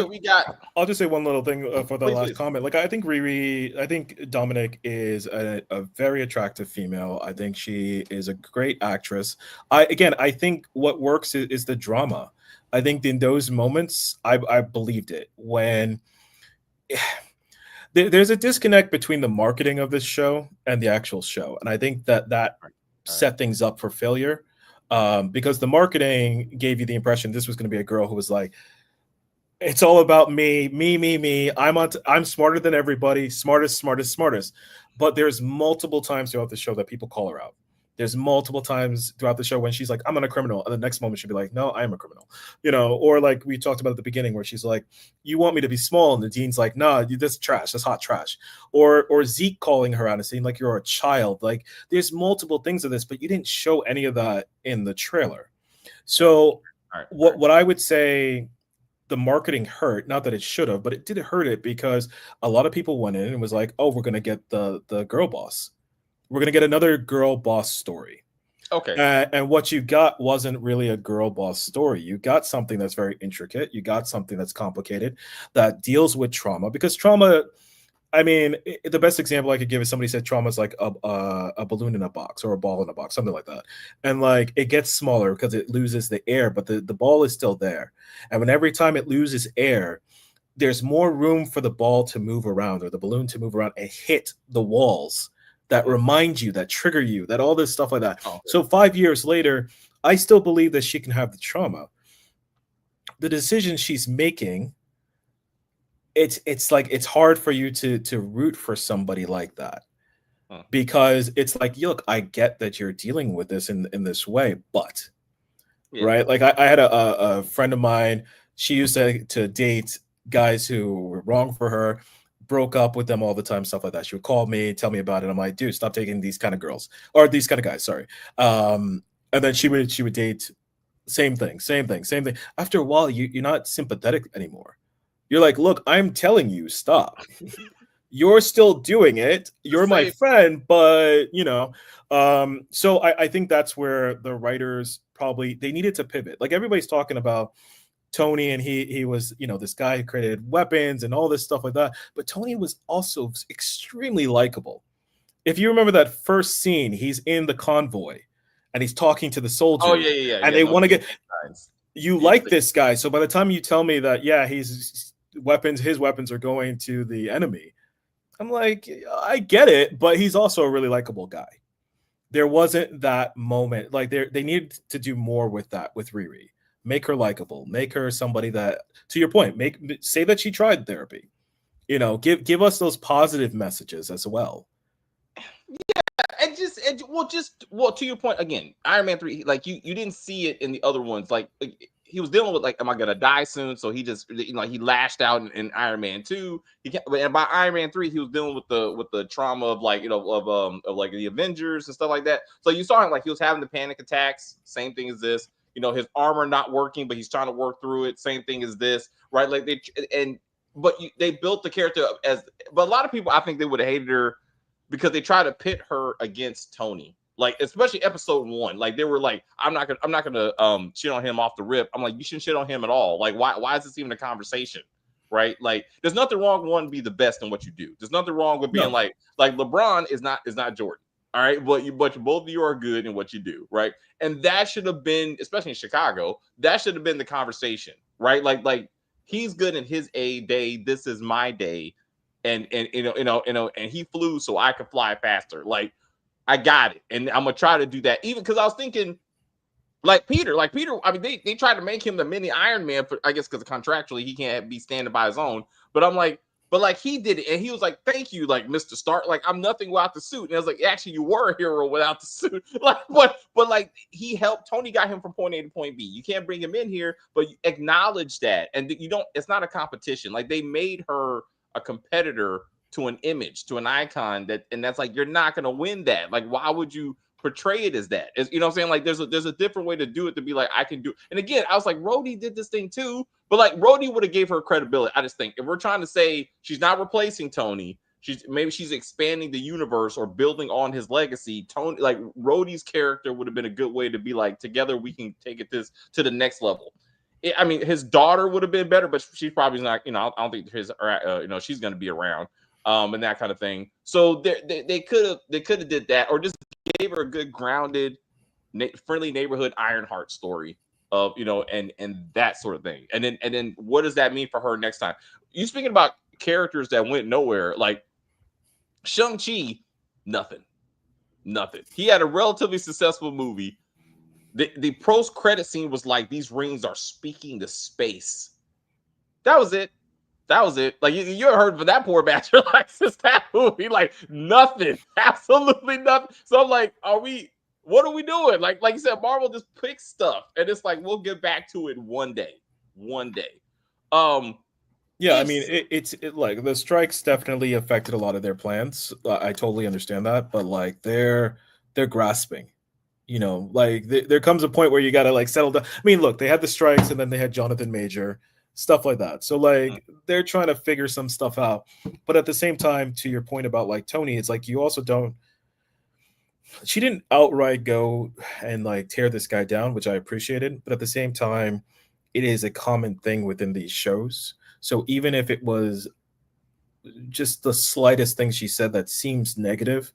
We got. I'll just say one little thing for the last please. comment. Like, I think Dominic is a very attractive female. I think she is a great actress. I think what works is the drama. I think in those moments, I believed it when there's a disconnect between the marketing of this show and the actual show, and I think that set things up for failure, because the marketing gave you the impression this was going to be a girl who was like, it's all about me. I'm smarter than everybody, smartest. But there's multiple times throughout the show that people call her out. There's multiple times throughout the show when she's like, I'm not a criminal. And the next moment she'll be like, no, I am a criminal. Or like we talked about at the beginning where she's like, you want me to be small? And the dean's like, nah, that's trash. That's hot trash. Or Zeke calling her out and saying like, you're a child. Like, there's multiple things of this, but you didn't show any of that in the trailer. So what I would say, the marketing hurt, not that it should have, but it did hurt it because a lot of people went in and was like, oh, we're going to get the girl boss. We're going to get another girl boss story. Okay. And what you got wasn't really a girl boss story. You got something that's very intricate. You got something that's complicated, that deals with trauma, because trauma, I mean, the best example I could give is somebody said trauma is like a balloon in a box or a ball in a box, something like that. And like, it gets smaller because it loses the air, but the ball is still there. And when every time it loses air, there's more room for the ball to move around, or the balloon to move around and hit the walls that remind you, that trigger you, that all this stuff like that. Oh. So 5 years later, I still believe that she can have the trauma. The decision she's making, it's like, it's hard for you to root for somebody like that, because it's like, look, I get that you're dealing with this in this way, but right, like I had a friend of mine. She used to date guys who were wrong for her, broke up with them all the time, stuff like that. She would call me, tell me about it. I'm like, dude, stop dating these kind of girls, or these kind of guys, sorry. And then she would date, same thing. After a while, you're not sympathetic anymore. You're like, look, I'm telling you, stop. You're still doing it. You're my friend, but so I think that's where the writers probably, they needed to pivot. Like, everybody's talking about Tony, and he was, this guy who created weapons and all this stuff like that. But Tony was also extremely likable. If you remember that first scene, he's in the convoy and he's talking to the soldiers. Oh yeah. And they want to get, you like this guy. So by the time you tell me that, yeah, his weapons are going to the enemy, I'm like, I get it, but he's also a really likable guy. There wasn't that moment. Like, they needed to do more with that, with Riri. Make her likable. Make her somebody that, to your point, say that she tried therapy. Give us those positive messages as well. Yeah, and to your point again, Iron Man 3, like you didn't see it in the other ones. Like he was dealing with like, am I gonna die soon? So he just, he lashed out in Iron Man 2. And by Iron Man 3, he was dealing with the trauma of like, of like the Avengers and stuff like that. So you saw him like he was having the panic attacks. Same thing as this. His armor not working, but he's trying to work through it. Same thing as this, right? Like they built the character but a lot of people, I think they would have hated her because they try to pit her against Tony. Like, especially episode 1, like they were like, I'm not gonna shit on him off the rip. I'm like, you shouldn't shit on him at all. Like, why is this even a conversation? Right? Like, there's nothing wrong with wanting to be the best in what you do. There's nothing wrong with being like LeBron is not Jordan. All right, but both of you are good in what you do, right? And that should have been, especially in Chicago, that should have been the conversation, right? Like he's good in his A day. This is my day, and and he flew so I could fly faster. Like, I got it, and I'm gonna try to do that. Even because I was thinking, like Peter. I mean, they tried to make him the mini Iron Man, for, I guess, because contractually he can't be standing by his own. But I'm like, he did it, and he was like, "Thank you, like Mr. Stark. Like, I'm nothing without the suit." And I was like, "Actually, you were a hero without the suit." Like, but like he helped. Tony got him from point A to point B. You can't bring him in here, but you acknowledge that, and you don't. It's not a competition. Like, they made her a competitor to an image, to an icon, and that's like, you're not going to win that. Like, why would you portray it as that? You know what I'm saying? Like, there's a different way to do it, to be like, I can do it. And again, I was like, Rhodey did this thing too, but like Rhodey would have gave her credibility. I just think if we're trying to say she's not replacing Tony, she's expanding the universe or building on his legacy. Tony, like, Rhodey's character would have been a good way to be like, together we can take it this to the next level. I mean, his daughter would have been better, but she's probably not. I don't think she's going to be around. And that kind of thing. So they could have did that, or just gave her a good grounded, friendly neighborhood Ironheart story of and that sort of thing. And then what does that mean for her next time? You speaking about characters that went nowhere, like Shang-Chi, nothing. He had a relatively successful movie. The post credit scene was like, these rings are speaking to space. That was it. Like, you ever heard of that poor bastard? Like, since that movie, like, nothing, absolutely nothing. So I'm like, what are we doing? Like you said, Marvel just picks stuff, and it's like, we'll get back to it one day. Yeah, I mean, it's like the strikes definitely affected a lot of their plans. I totally understand that, but like they're grasping. Like there comes a point where you got to like settle down. I mean, look, they had the strikes, and then they had Jonathan Major, stuff like that. So like they're trying to figure some stuff out. But at the same time, to your point about like Tony, it's like you also don't. She didn't outright go and like tear this guy down, which I appreciated. But at the same time, it is a common thing within these shows. So even if it was just the slightest thing she said that seems negative,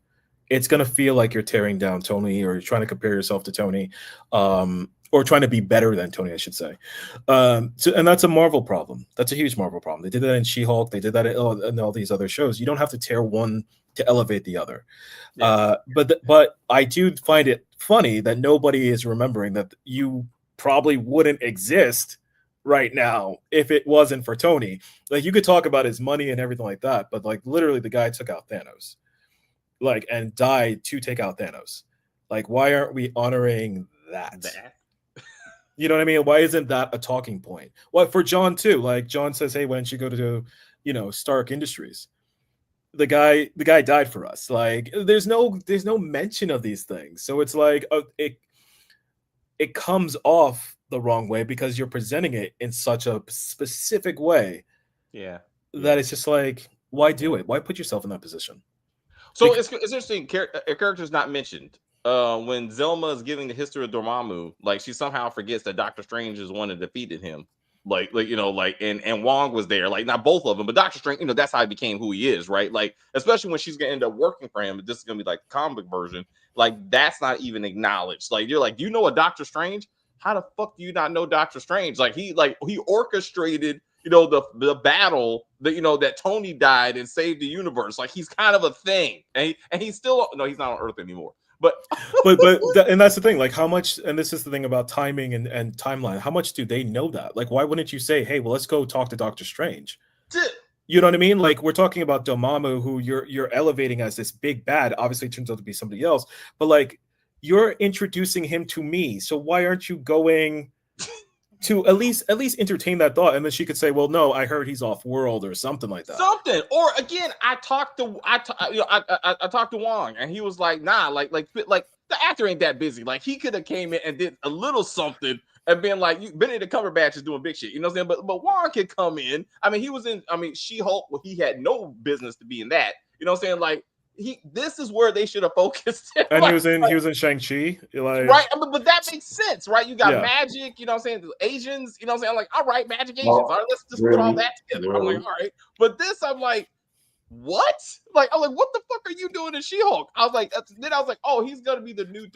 it's going to feel like you're tearing down Tony, or you're trying to compare yourself to Tony, or trying to be better than Tony, I should say. And that's a Marvel problem. That's a huge Marvel problem. They did that in She-Hulk. They did that in all these other shows. You don't have to tear one to elevate the other. Yeah. But I do find it funny that nobody is remembering that you probably wouldn't exist right now if it wasn't for Tony. Like, you could talk about his money and everything like that, but like literally the guy took out Thanos, like, and died to take out Thanos. Like, why aren't we honoring that? You know what I mean? Why isn't that a talking point? Well, for John too. Like, John says, hey, why don't you go to Stark Industries? The guy died for us. Like, there's no mention of these things. So it's like it comes off the wrong way because you're presenting it in such a specific way. Yeah. That it's just like, why do it? Why put yourself in that position? So it's interesting. A character's not mentioned. When Zelma is giving the history of Dormammu, like, she somehow forgets that Doctor Strange is one that defeated him. And Wong was there. Like, not both of them, but Doctor Strange, that's how he became who he is, right? Like, especially when she's gonna end up working for him, this is gonna be like the comic version. Like, that's not even acknowledged. Like, you're like, do you know a Doctor Strange? How the fuck do you not know Doctor Strange? Like, he orchestrated, the battle that, that Tony died and saved the universe. Like, he's kind of a thing, and he's still, no, he's not on Earth anymore. But and that's the thing. Like, how much? And this is the thing about timing and timeline. How much do they know that? Like, why wouldn't you say, hey, well, let's go talk to Doctor Strange? You know what I mean? Like, we're talking about Dormammu, who you're elevating as this big bad. Obviously, it turns out to be somebody else. But like, you're introducing him to me. So why aren't you going to at least entertain that thought, and then she could say, "Well, no, I heard he's off world" or something like that. Something. Or again, I talked to Wong, and he was like, "Nah, like the actor ain't that busy. Like he could have came in and did a little something and been like, Benedict Cumberbatch is doing big shit. You know what I'm saying? But Wong could come in. I mean, he was in. I mean, She-Hulk. Well, he had no business to be in that. You know what I'm saying? Like this is where they should have focused. And like, he was in Shang-Chi, like, right? I mean, but that makes sense, right? You got Yeah. magic. You know what I'm saying? Asians. You know what I'm saying? I'm like, all right, magic Asians. Well, All right, let's just put all really? that together. I'm Really? like, all right. But this, I'm like, what? Like, I'm like, what the fuck are you doing in She-Hulk? I was like, then I was like, oh, he's gonna be the new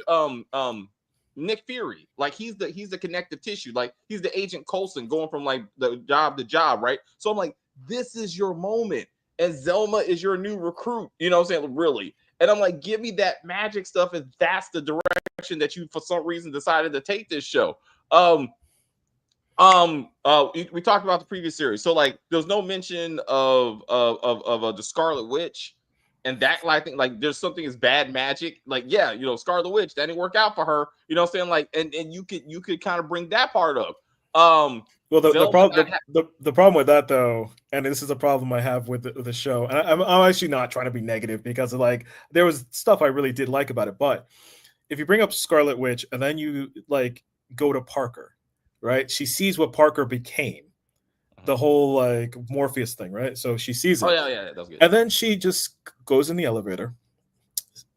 Nick Fury. Like he's the connective tissue. Like he's the Agent Coulson going from like the job to job, right? So I'm like, this is your moment. And Zelma is your new recruit. You know what I'm saying? Really. And I'm like, give me that magic stuff if that's the direction that you for some reason decided to take this show. We talked about the previous series, so like there's no mention of the Scarlet Witch, and that like, I think like there's something as bad magic, like yeah, you know, Scarlet Witch that didn't work out for her, you know what I'm saying, like and you could kind of bring that part up. Well, the Zelda problem not the problem with that though, and this is a problem I have with the show, and I'm actually not trying to be negative because like there was stuff I really did like about it, but if you bring up Scarlet Witch and then you like go to Parker, right? She sees what Parker became, the whole like Morpheus thing, right? So she sees it. oh yeah, that was good. And then she just goes in the elevator,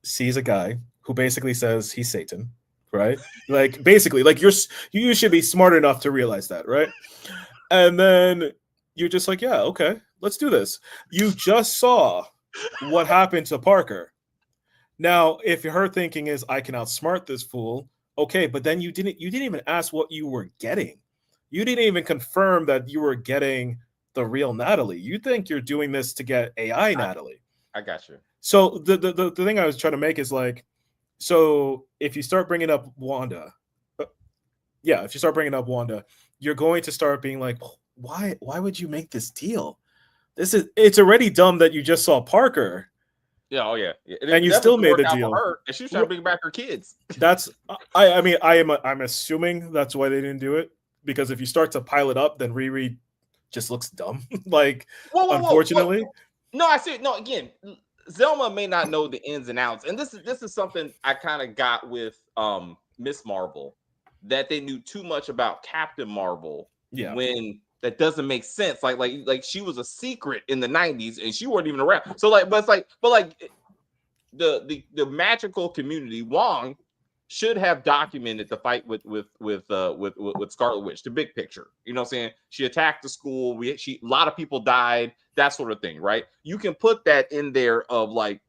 sees a guy who basically says he's Satan, right? Like basically, like you should be smart enough to realize that, right? And then you're just like, yeah, okay, let's do this. You just saw what happened to Parker. Now, if her thinking is I can outsmart this fool, okay, but then you didn't even ask what you were getting. You didn't even confirm that you were getting the real Natalie. You think you're doing this to get AI Natalie. I got you. So the thing I was trying to make is like, so if you start bringing up Wanda, you're going to start being like, why would you make this deal? It's already dumb that you just saw Parker. Yeah, oh yeah. And you still made the deal. Her, and she was trying to bring back her kids. That's I mean I'm assuming that's why they didn't do it, because if you start to pile it up, then Riri just looks dumb. Like unfortunately. No, I see. No, again, Zelma may not know the ins and outs, and this is something I kind of got with Miss Marvel, that they knew too much about Captain Marvel. Yeah. When that doesn't make sense. Like she was a secret in the 90s and she wasn't even around. So like, but the magical community, Wong should have documented the fight with Scarlet Witch, the big picture. You know what I'm saying? She attacked the school. A lot of people died, that sort of thing, right? You can put that in there of like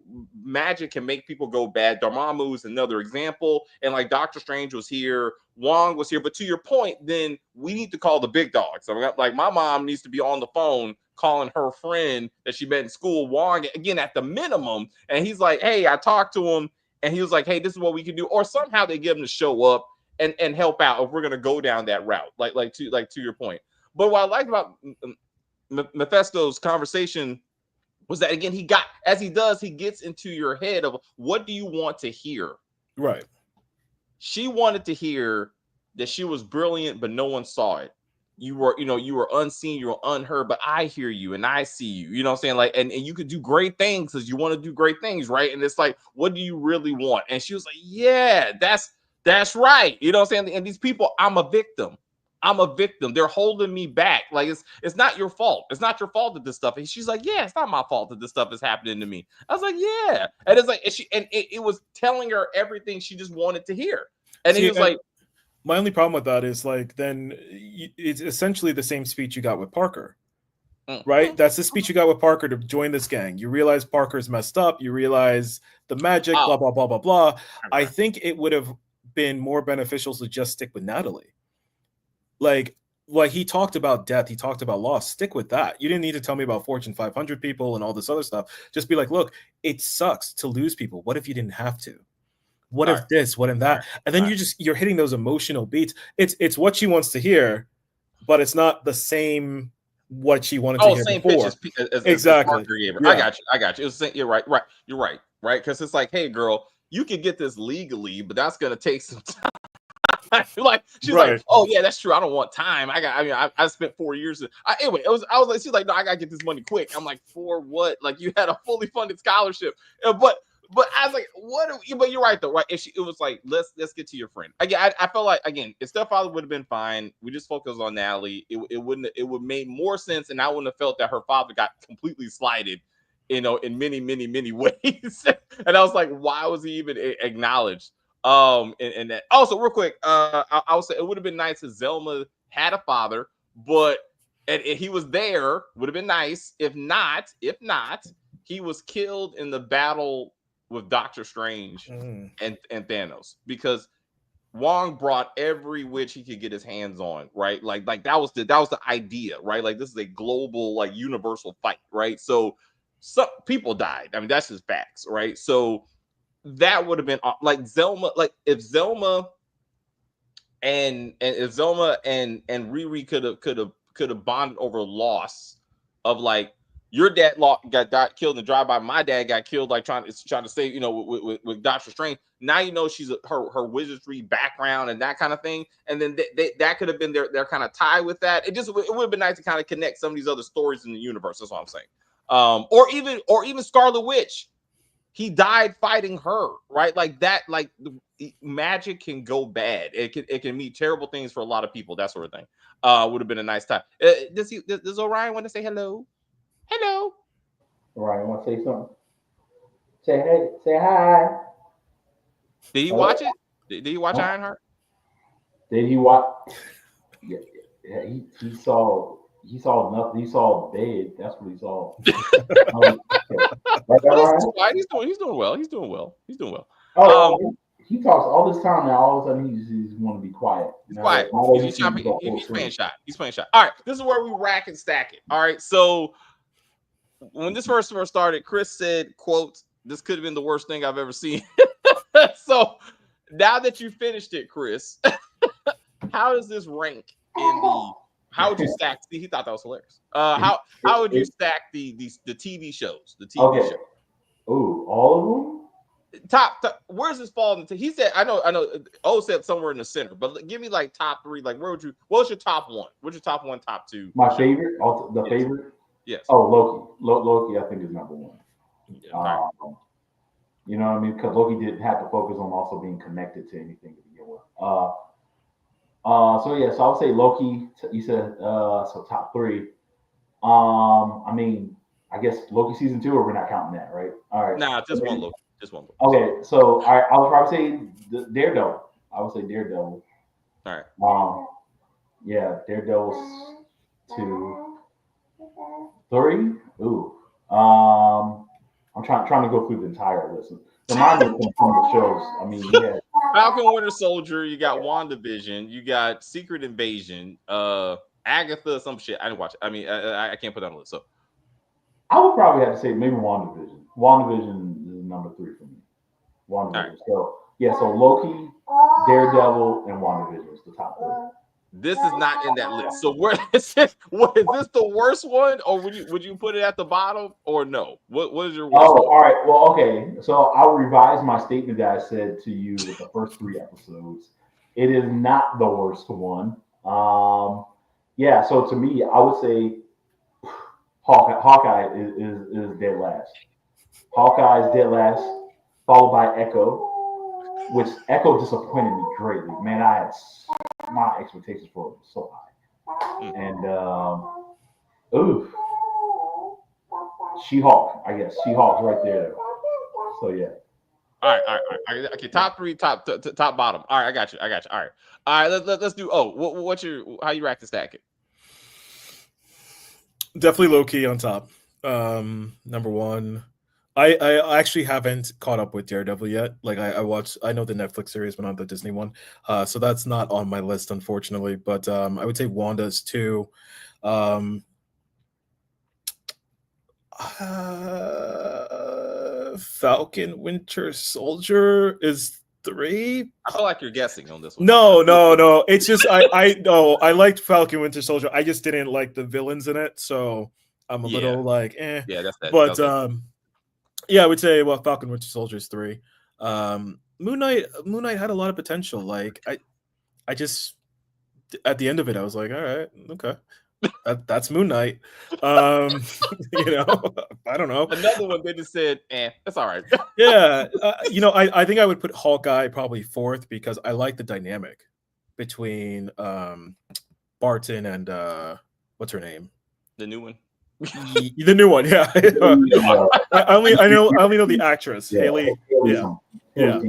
magic can make people go bad. Dormammu is another example. And like Doctor Strange was here, Wong was here. But to your point, then we need to call the big dogs. So like my mom needs to be on the phone calling her friend that she met in school, Wong, again, at the minimum. And he's like, hey, I talked to him. And he was like, hey, this is what we can do. Or somehow they get him to show up and help out if we're going to go down that route, like to your point. But what I liked about Mephisto's conversation was that, again, he gets into your head of what do you want to hear? Right. She wanted to hear that she was brilliant, but no one saw it. You were unseen, you were unheard, but I hear you and I see you. You know what I'm saying? Like, and you could do great things because you want to do great things, right? And it's like, what do you really want? And she was like, yeah, that's right. You know what I'm saying? And these people, I'm a victim. They're holding me back. Like it's not your fault. It's not your fault that this stuff. And she's like, yeah, it's not my fault that this stuff is happening to me. I was like, yeah. And it's like, it was telling her everything she just wanted to hear. And he was like, my only problem with that is like, then it's essentially the same speech you got with Parker, right? That's the speech you got with Parker to join this gang. You realize Parker's messed up. You realize the magic, blah, blah, blah, blah, blah. I think it would have been more beneficial to just stick with Natalie. Like he talked about death. He talked about loss. Stick with that. You didn't need to tell me about Fortune 500 people and all this other stuff. Just be like, look, it sucks to lose people. What if you didn't have to? What if this? What if that? And then you're hitting those emotional beats. It's what she wants to hear, but it's not the same what she wanted to hear same before. Pitch as exactly. Yeah. I got you. You're right. Because it's like, hey, girl, you can get this legally, but that's gonna take some time. like she's Right. like, oh yeah, that's true. I don't want time. I spent 4 years. Anyway, I was like, she's like, no, I gotta get this money quick. I'm like, for what? Like you had a fully funded scholarship, but I was like, but you're right though, right? It was like, let's get to your friend. Again, I felt like again, if Stepfather would have been fine, we just focused on Natalie. It would make more sense, and I wouldn't have felt that her father got completely slighted, in many ways. And I was like, why was he even acknowledged? And that also real quick, I would say it would have been nice if Zelma had a father, but and he was there. Would have been nice. If not, he was killed in the battle with Doctor Strange and Thanos, because Wong brought every witch he could get his hands on, right? Like that was the idea, right? Like this is a global, like universal fight, right? So some people died. I mean, that's just facts, right? So that would have been like Zelma, like if Zelma and if Zelma and Riri could have bonded over loss of like your dad got killed in the drive-by, my dad got killed like trying to save, with Doctor Strange. Now she's her wizardry background and that kind of thing, and then that could have been their kind of tie with that. It would have been nice to kind of connect some of these other stories in the universe. That's what I'm saying. Or even Scarlet Witch. He died fighting her, right? Like that, like magic can go bad. It can mean terrible things for a lot of people, that sort of thing. Would have been a nice time. Does Orion want to say hello? Hello. Orion, want to say something? Say hey, say hi. Did he watch it? Did he watch Ironheart? Did he watch? Yeah, he saw nothing. He saw bed. That's what he saw. Right, he's doing well. He's doing well. Oh, he talks all this time now. All of a sudden, he's want to be quiet. He's quiet. He's playing shot. He's playing shot. All right, this is where we rack and stack it. All right, so when this first started, Chris said, "quote This could have been the worst thing I've ever seen." So now that you finished it, Chris, how does this rank in the? How would you stack? He thought that was hilarious. How would you stack the TV shows? The TV shows. Ooh, all of them. Top. Where's this fall into? He said, I know. O said somewhere in the center, but give me like top 3. Like, what's your top 1? What's your top 1, top 2? My favorite, favorite. Yes. Oh, Loki. Loki, I think is number 1. Yeah, right. You know what I mean? Because Loki didn't have to focus on also being connected to anything to begin with. So I would say Loki. You said so top 3. I mean, I guess Loki season 2, or we're not counting that, right? All right. Nah, just one Loki. Okay, so I would probably say Daredevil. I would say Daredevil. All right. Yeah, Daredevil's 2, 3. Ooh. I'm trying to go through the entire list. Remind me of some of the shows. I mean, yeah. Falcon Winter Soldier. You got WandaVision. You got Secret Invasion. Agatha. Some shit. I didn't watch it. I mean, I can't put that on the list. So I would probably have to say maybe WandaVision. WandaVision is number 3 for me. WandaVision. Right. So Loki, Daredevil, and WandaVision is the top 3. This is not in that list. So where is this? What is this the worst one, or would you put it at the bottom, or no? What is your worst? Oh, all right. Well, okay. So I'll revise my statement that I said to you with the first 3 episodes. It is not the worst one. Yeah. So to me, I would say Hawkeye is dead last. Hawkeye is dead last, followed by Echo, which Echo disappointed me greatly. Man, my expectations for it were so high. And She-Hulk, I guess. She-Hulk's right there. So yeah. All right. Okay, top 3, top bottom. All right, I got you. All right, let's do. What's how you rack the stack it? Definitely Loki on top. Number 1. I actually haven't caught up with Daredevil yet. Like I know the Netflix series, but not the Disney one. So that's not on my list, unfortunately. But I would say Wanda's 2. Falcon Winter Soldier is 3. I feel like you're guessing on this one. No. It's just I liked Falcon Winter Soldier. I just didn't like the villains in it, so I'm a little like eh. Yeah, that's that. But yeah, I would say Falcon Winter Soldier is 3. Moon Knight had a lot of potential. Like I I just at the end of it, I was like, all right, okay. That's Moon Knight. You know, I don't know. Another one they just said, that's all right. Yeah, you know, I think I would put Hawkeye probably fourth because I like the dynamic between Barton and what's her name? The new one. The new one, yeah. I only know the actress, Haley. Yeah, yeah.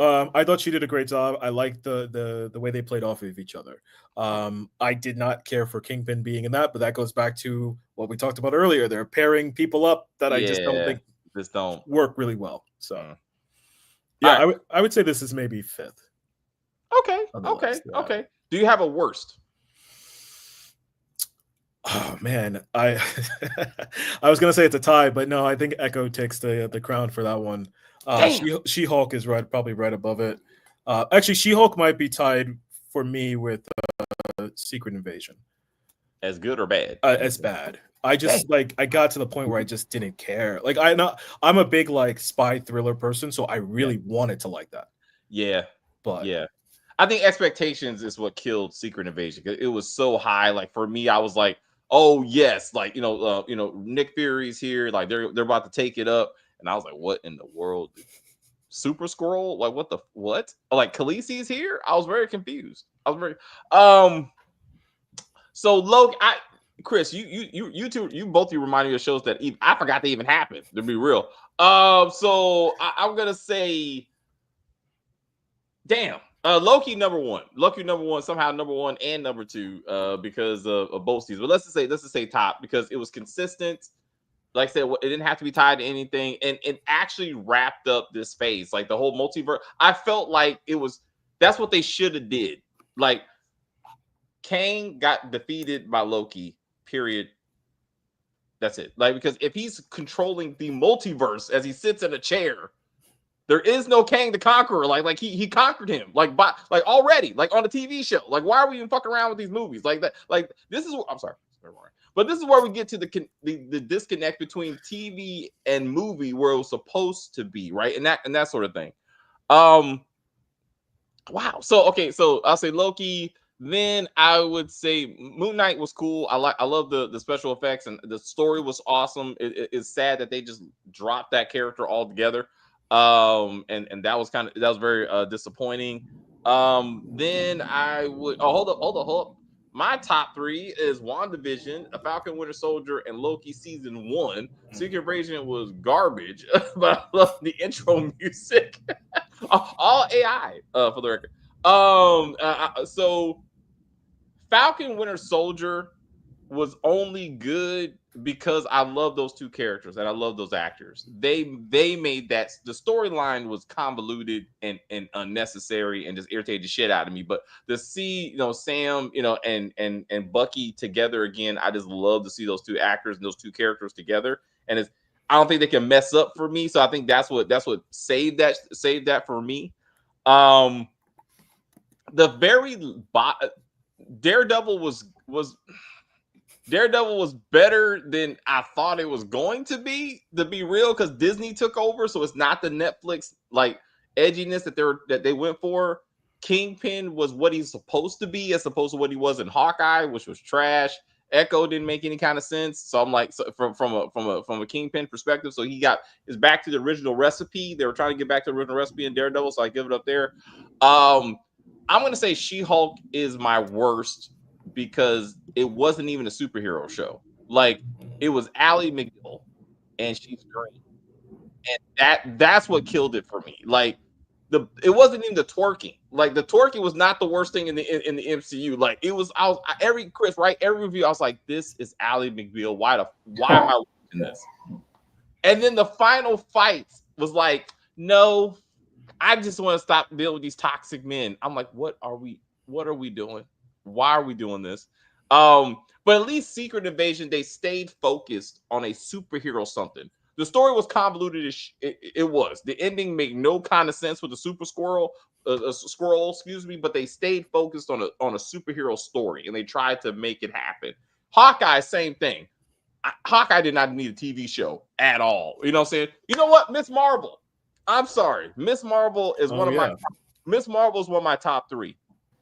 I thought she did a great job. I liked the way they played off of each other. I did not care for Kingpin being in that, but that goes back to what we talked about earlier. They're pairing people up that I just don't think work really well. So, yeah, right. I would say this is maybe fifth. Okay, okay. Do you have a worst? Oh man, I was gonna say it's a tie, but no, I think Echo takes the crown for that one. She-Hulk is probably right above it. Actually, She-Hulk might be tied for me with Secret Invasion. As good or bad? As bad. I just I got to the point where I just didn't care. Like I'm a big like spy thriller person, so I really wanted to like that. Yeah, but yeah, I think expectations is what killed Secret Invasion. It was so high. Like for me, I was like, oh yes, like Nick Fury's here. Like they're about to take it up, and I was like, what in the world? Super Skrull? Like what? Like Khaleesi's here? I was very confused. I was very So Loki, Chris, you two, you both reminded me of shows that I forgot they even happened. To be real, so I'm gonna say, damn, Loki number one, somehow number one and number two, because of both seasons. But let's just say top because it was consistent. Like I said, it didn't have to be tied to anything, and it actually wrapped up this phase, like the whole multiverse. I felt like that's what they should have did. Like Kang got defeated by Loki. Period. That's it. Like because if he's controlling the multiverse as he sits in a chair, there is no Kang the Conqueror. Like he conquered him. Like already. Like on the TV show. Like why are we even fucking around with these movies like that? Like this is. I'm sorry. But this is where we get to the disconnect between TV and movie where it was supposed to be, right? And that sort of thing. Wow. So okay, so I'll say Loki. Then I would say Moon Knight was cool. I love the special effects and the story was awesome. It's sad that they just dropped that character altogether. And that was very disappointing. Then I would hold up. My top three is WandaVision, A Falcon Winter Soldier, and Loki season 1. Secret Invasion was garbage, but I love the intro music. All AI, for the record. So Falcon Winter Soldier was only good because I love those two characters and I love those actors. They made that the storyline was convoluted and unnecessary and just irritated the shit out of me. But to see Sam and Bucky together again, I just love to see those two actors and those two characters together. And I don't think they can mess up for me. So I think that's what saved that for me. The very Daredevil was better than I thought it was going to be real, because Disney took over, so it's not the Netflix like edginess that they went for. Kingpin was what he's supposed to be, as opposed to what he was in Hawkeye, which was trash. Echo didn't make any kind of sense, so I'm like, from a Kingpin perspective, so is back to the original recipe. They were trying to get back to the original recipe in Daredevil, so I give it up there. I'm going to say She-Hulk is my worst because it wasn't even a superhero show. Like, it was Ally McBeal, and she's great. And that's what killed it for me. Like, it wasn't even the twerking. Like, the twerking was not the worst thing in the MCU. Like, it was, every review, I was like, this is Ally McBeal. Why am I watching this? And then the final fight was like, no, I just want to stop dealing with these toxic men. I'm like, what are we doing? Why are we doing this? But at least Secret Invasion, they stayed focused on a superhero something. The story was convoluted as it was. The ending made no kind of sense with the super squirrel, but they stayed focused on a superhero story, and they tried to make it happen. Hawkeye, same thing. Hawkeye did not need a TV show at all. You know what I'm saying? You know what? Miss Marvel. I'm sorry. Miss Marvel is one of my top 3.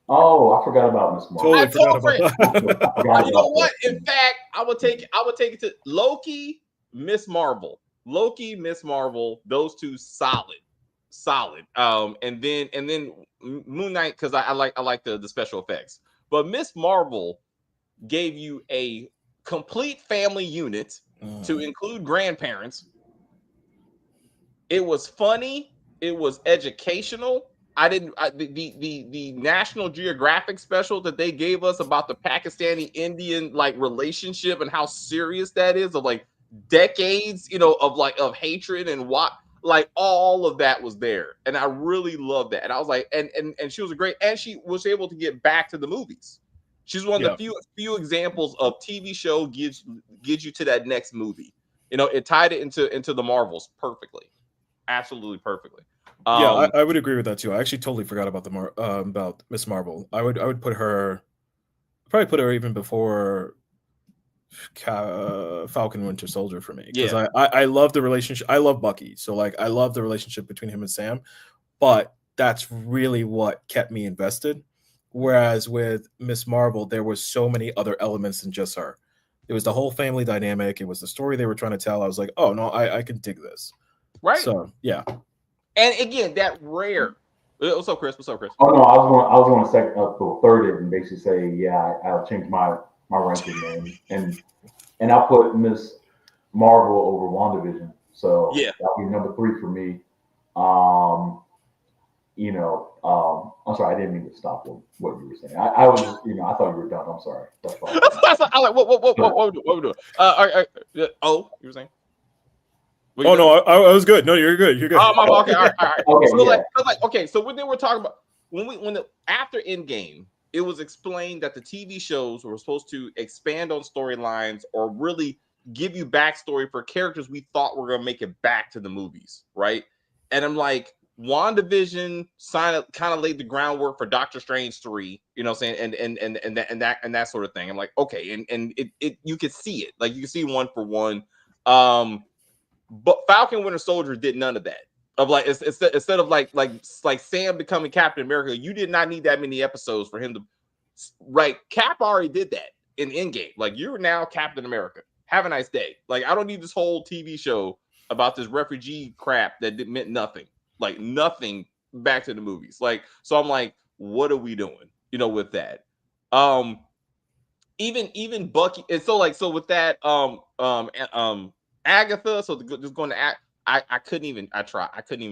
Oh, I forgot about Miss Marvel. Totally I forgot told about Chris. that. I forgot You know about what? that. In fact, I would take it to Loki, Miss Marvel. Loki, Miss Marvel, those two solid. And then Moon Knight, because I like the special effects. But Miss Marvel gave you a complete family unit to include grandparents. It was funny. It was educational. The National Geographic special that they gave us about the Pakistani Indian like relationship and how serious that is, of like decades, of hatred and what, like all of that was there, and I really loved that. And I was like, and she was a great, and she was able to get back to the movies. She's one of the few examples of TV show gives you to that next movie. It tied it into the Marvels perfectly, absolutely perfectly. Yeah, I would agree with that too. I actually totally forgot about about Miss Marvel. I would put her, probably put her even before Falcon Winter Soldier for me, because I love the relationship. I love Bucky, so like I love the relationship between him and Sam, but that's really what kept me invested. Whereas with Miss Marvel, there was so many other elements than just her. It was the whole family dynamic. It was the story they were trying to tell. I was like, oh no, I can dig this. Right. So yeah. And again, that rare. What's up, Chris? Oh no, I was going to third it and basically say, yeah, I'll change my ranking name, and I'll put Miss Marvel over WandaVision. So yeah, that'll be number 3 for me. I'm sorry, I didn't mean to stop what you were saying. I was just, I thought you were done. I'm sorry. That's fine. I like what we doing? You were saying? Oh no, I was good. No, you're good. You're good. Oh, okay, all right. Okay, So yeah. okay. So when they were talking about after Endgame, it was explained that the TV shows were supposed to expand on storylines or really give you backstory for characters we thought were gonna make it back to the movies, right? And I'm like, WandaVision kind of laid the groundwork for Doctor Strange 3, you know what I'm saying, and that sort of thing. I'm like, okay, and it you could see it, like you can see one for one. But Falcon Winter Soldier did none of that. Of like instead of like Sam becoming Captain America, you did not need that many episodes for him to. Right, Cap already did that in Endgame. Like, you're now Captain America. Have a nice day. Like, I don't need this whole TV show about this refugee crap that meant nothing. Like, nothing back to the movies. Like, so I'm like, what are we doing? With that. Even Bucky, and so with that Agatha, so just going to act. I couldn't even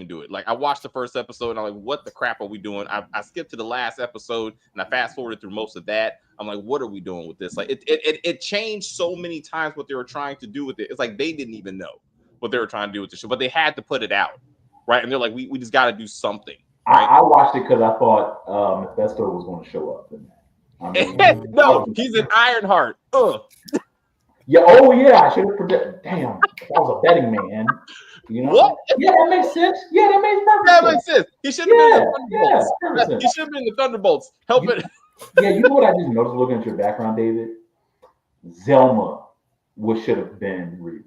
do it. Like, I watched the first episode and I'm like, what the crap are we doing? I skipped to the last episode and I fast forwarded through most of that. I'm like, what are we doing with this? Like, it changed so many times what they were trying to do with it. It's like they didn't even know what they were trying to do with the show, but they had to put it out, right? And they're like, we just got to do something. Right? I watched it because I thought Mephisto was going to show up in that. I mean, no, he's an Ironheart. Yeah. Oh, yeah. I should have predicted. Damn, I was a betting man. What? Yeah, that makes sense. Yeah, that makes perfect sense. That makes sense. He should have been in the Thunderbolts. Yeah, he should have been in the Thunderbolts. Helping. Yeah, you know what I just noticed looking at your background, David? Zelma should have been Riri.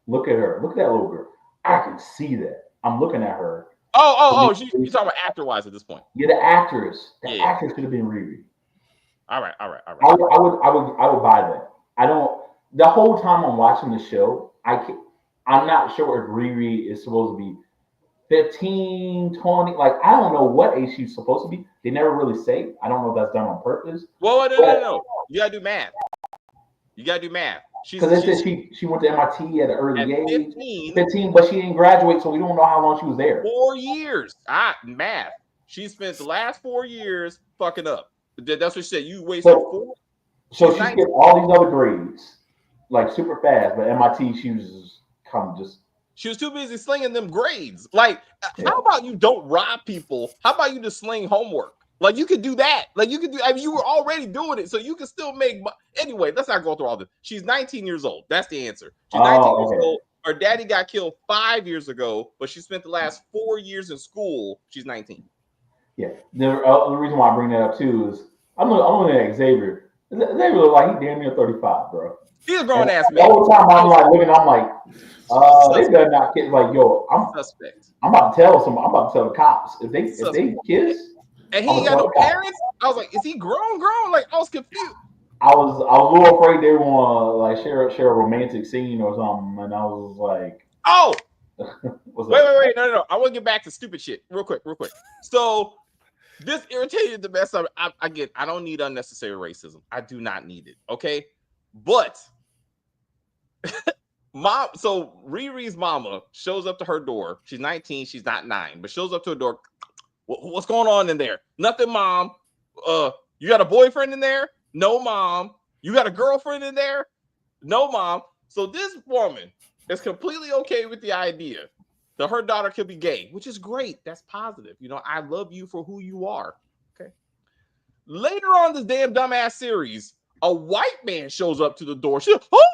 Look at her. Look at that little girl. I can see that. I'm looking at her. Oh! You're talking about actor-wise at this point. Yeah, the actress. The actress should have been Riri. All right. I would buy that. I don't. The whole time I'm watching the show, I'm not sure if Riri is supposed to be 15, 20. Like, I don't know what age she's supposed to be. They never really say. I don't know if that's done on purpose. Well, no. You gotta do math. Because they said she went to MIT at an early age. 15, 15, but she didn't graduate, so we don't know how long she was there. 4 years. Math. She spent the last 4 years fucking up. That's what she said. You wasted 4. So she skipped all these other grades, like super fast. But MIT, she was kind of just. She was too busy slinging them grades. Like, how about you don't rob people? How about you just sling homework? Like, you could do that. Like, you could do. I mean, you were already doing it, so you can still make. Anyway, let's not go through all this. She's 19 years old. That's the answer. She's 19 years old. Her daddy got killed 5 years ago, but she spent the last 4 years in school. She's 19. Yeah. The reason why I bring that up too is I'm looking at Xavier. Xavier look like he damn near 35, bro. He's a grown ass man. The whole time I'm like looking, I'm like, they better not kiss. Like, yo, I'm suspect. I'm about to tell the cops if they kiss. And he I'm ain't gonna got tell no you, parents. I was like, is he grown? Like, I was confused. I was a little afraid they were gonna like share a romantic scene or something, and I was like, Oh, what's wait, up? no. I want to get back to stupid shit real quick. So this irritated the mess of it. I don't need unnecessary racism. I do not need it. Okay, but mom. So Riri's mama shows up to her door. She's 19. She's not 9, but shows up to her door. What's going on in there? Nothing, mom. You got a boyfriend in there? No, mom. You got a girlfriend in there? No, mom. So this woman is completely okay with the idea that her daughter could be gay, which is great. That's positive. I love you for who you are. Okay. Later on this damn dumbass series, a white man shows up to the door. She's like, oh,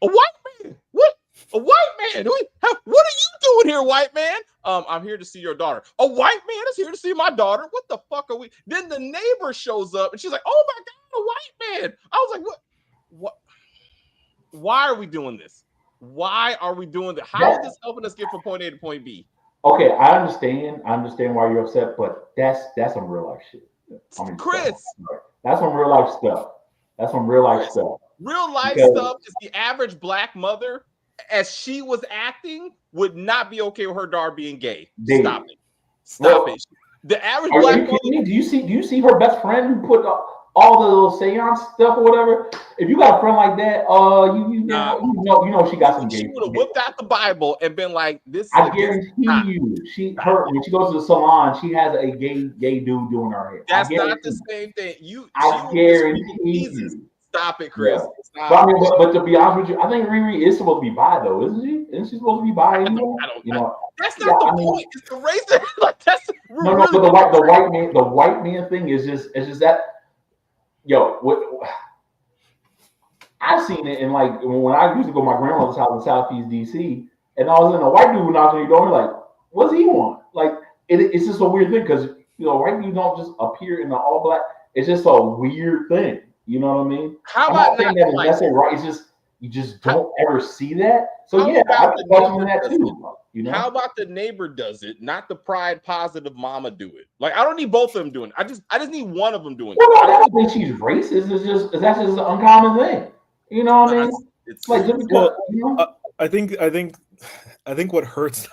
a white man. What? A white man? What are you doing here, white man? I'm here to see your daughter. A white man is here to see my daughter. What the fuck are we? Then the neighbor shows up and she's like, oh my God, a white man. I was like, what? Why are we doing this? Why are we doing that? How is this helping us get from point A to point B? Okay, I understand. I understand why you're upset, but that's some real life shit. Chris, that's some real life stuff. That's some real life Chris, stuff. real life Because stuff is the average black mother, as she was acting, would not be okay with her daughter being gay. Stop it. Stop it. The average are black you mother. kidding me? Do you see her best friend who put all the little seance stuff or whatever? If you got a friend like that, you know she got some gay. She would have whipped out the Bible and been like, "This is I against guarantee God." you, when she goes to the salon, she has a gay dude doing her hair. That's not the same thing. I guarantee you. Stop it, Chris. Yeah. Stop it. But to be honest with you, I think Riri is supposed to be bi though, isn't she? Isn't she supposed to be bi anyway? That's not the point. It's the race. Like that's no, but the white man thing is just that. Yo, I've seen it in like when I used to go to my grandmother's house in Southeast DC, and I was in a white dude knocking on your door, like, what's he want? Like, it's just a weird thing because white dudes don't just appear in the all black. It's just a weird thing. You know what I mean? How I'm about not saying that it's necessarily right. It's just you just don't ever see that. So yeah, I've been questioning that too. How about the neighbor does it, not the pride positive mama do it? Like I don't need both of them doing it. I just need one of them doing it. Well, no, I don't think she's racist. That's just an uncommon thing. You know what I mean? It's like just because, I think what hurts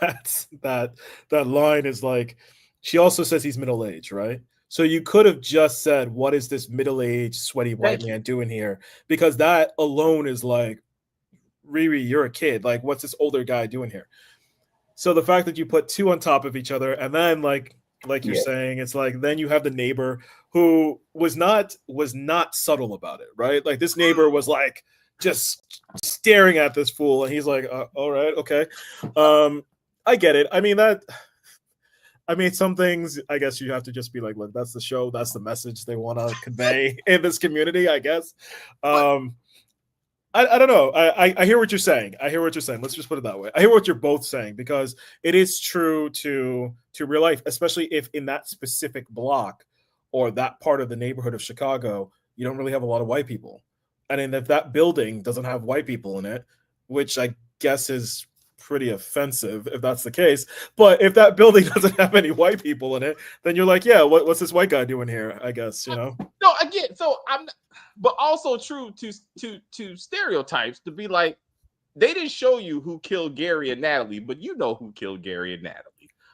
that line is like she also says he's middle aged, right? So you could have just said, "What is this middle-aged, sweaty white man doing here?" Because that alone is like, Riri, you're a kid. Like, what's this older guy doing here? So the fact that you put two on top of each other, and then like you're saying, it's like then you have the neighbor who was not subtle about it, right? Like this neighbor was like just staring at this fool, and he's like, "All right, okay, I get it." I mean, some things, I guess you have to just be like, look, that's the show. That's the message they want to convey in this community, I guess. I don't know. I hear what you're saying. Let's just put it that way. I hear what you're both saying because it is true to real life, especially if in that specific block or that part of the neighborhood of Chicago, you don't really have a lot of white people. And if that building doesn't have white people in it, which I guess is pretty offensive if that's the case, but if that building doesn't have any white people in it, then you're like, yeah, what's this white guy doing here? I guess, No, again, so but also true to stereotypes to be like, they didn't show you who killed Gary and Natalie, but you know who killed Gary and Natalie.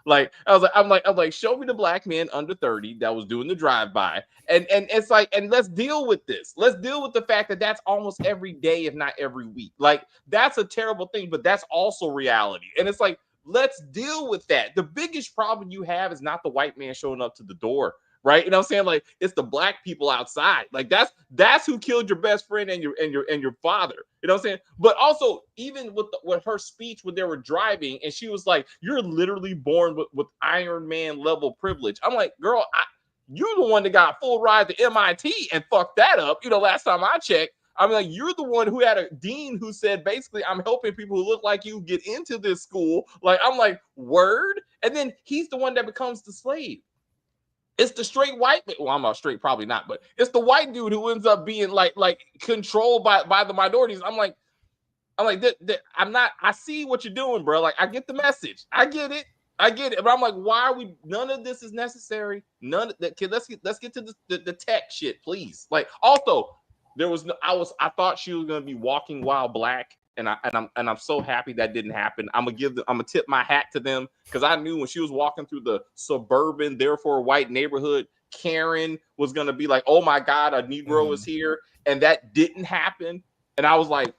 Like I'm like, show me the black man under 30 that was doing the drive-by, and it's like, and let's deal with this. Let's deal with the fact that that's almost every day, if not every week. Like that's a terrible thing, but that's also reality. And it's like, let's deal with that. The biggest problem you have is not the white man showing up to the door, right? You know what I'm saying? Like it's the black people outside. Like that's who killed your best friend and your father. You know what I'm saying? But also, even with her speech when they were driving, and she was like, "You're literally born with Iron Man level privilege." I'm like, girl, you're the one that got a full ride to MIT and fucked that up. Last time I checked. I'm like, you're the one who had a dean who said, basically, I'm helping people who look like you get into this school. Like, I'm like, word? And then he's the one that becomes the slave. It's the straight white man. Well, I'm not straight, probably not, but it's the white dude who ends up being like controlled by the minorities. I'm like, I'm not. I see what you're doing, bro. Like, I get the message. I get it. I get it, but I'm like, why are we? None of this is necessary. None of that. Kid, let's get to the tech shit, please. Like, also, there was no. I thought she was gonna be walking while black, and I'm so happy that didn't happen. I'm gonna tip my hat to them because I knew when she was walking through the suburban, therefore white neighborhood, Karen was gonna be like, oh my god, a Negro is here, and that didn't happen, and I was like,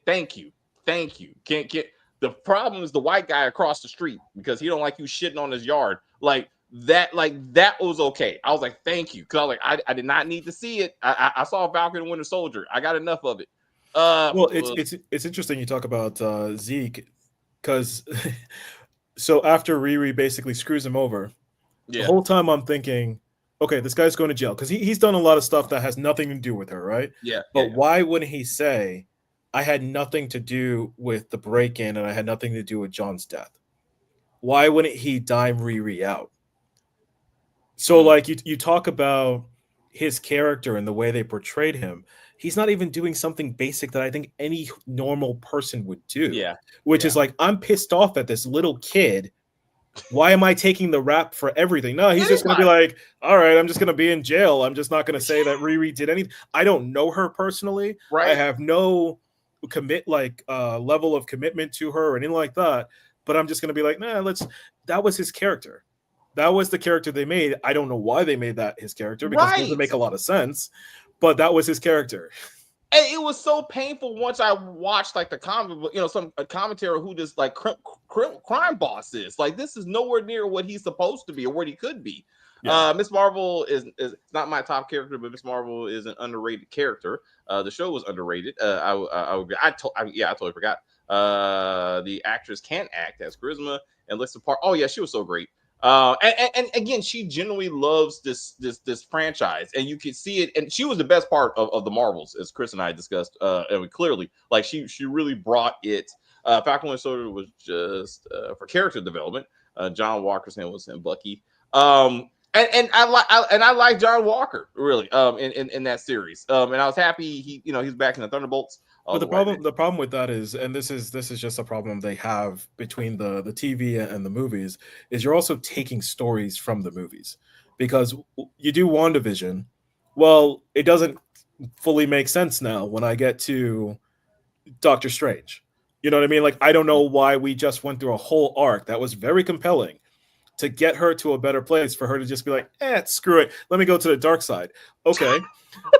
thank you. Can't get. The problem is the white guy across the street because he don't like you shitting on his yard. Like that was okay. I was like, thank you. Cause I did not need to see it. I saw Falcon and Winter Soldier. I got enough of it. Well, it's interesting you talk about Zeke, because so after Riri basically screws him over, the whole time I'm thinking, okay, this guy's going to jail because he's done a lot of stuff that has nothing to do with her, right? Yeah. But why wouldn't he say, I had nothing to do with the break-in and I had nothing to do with John's death? Why wouldn't he dime Riri out? So, like, you talk about his character and the way they portrayed him. He's not even doing something basic that I think any normal person would do. Yeah. Which is like, I'm pissed off at this little kid. Why am I taking the rap for everything? No, he's just going to be like, all right, I'm just going to be in jail. I'm just not going to say that Riri did anything. I don't know her personally. Right. I have no level of commitment to her or anything like that. But I'm just going to be like, that was his character. That was the character they made. I don't know why they made that his character because it doesn't make a lot of sense. But that was his character. And it was so painful once I watched like the comment, some commentary who this like crime boss is. Like, this is nowhere near what he's supposed to be or what he could be. Yeah. Miss Marvel is not my top character, but Miss Marvel is an underrated character. The show was underrated. I totally forgot. The actress can act, as charisma and looks the part. Oh yeah, she was so great. And again, she genuinely loves this franchise, and you can see it. And she was the best part of the Marvels, as Chris and I discussed. And we clearly, like, she really brought it. Falcon and Soldier was just for character development. John Walker's name was Bucky. And I like John Walker really in that series. And I was happy he's back in the Thunderbolts. But the problem with that is, and this is just a problem they have between the TV and the movies, is you're also taking stories from the movies. Because you do WandaVision, well, it doesn't fully make sense now when I get to Doctor Strange. You know what I mean? Like, I don't know why we just went through a whole arc that was very compelling to get her to a better place, for her to just be like, screw it, let me go to the dark side. Okay.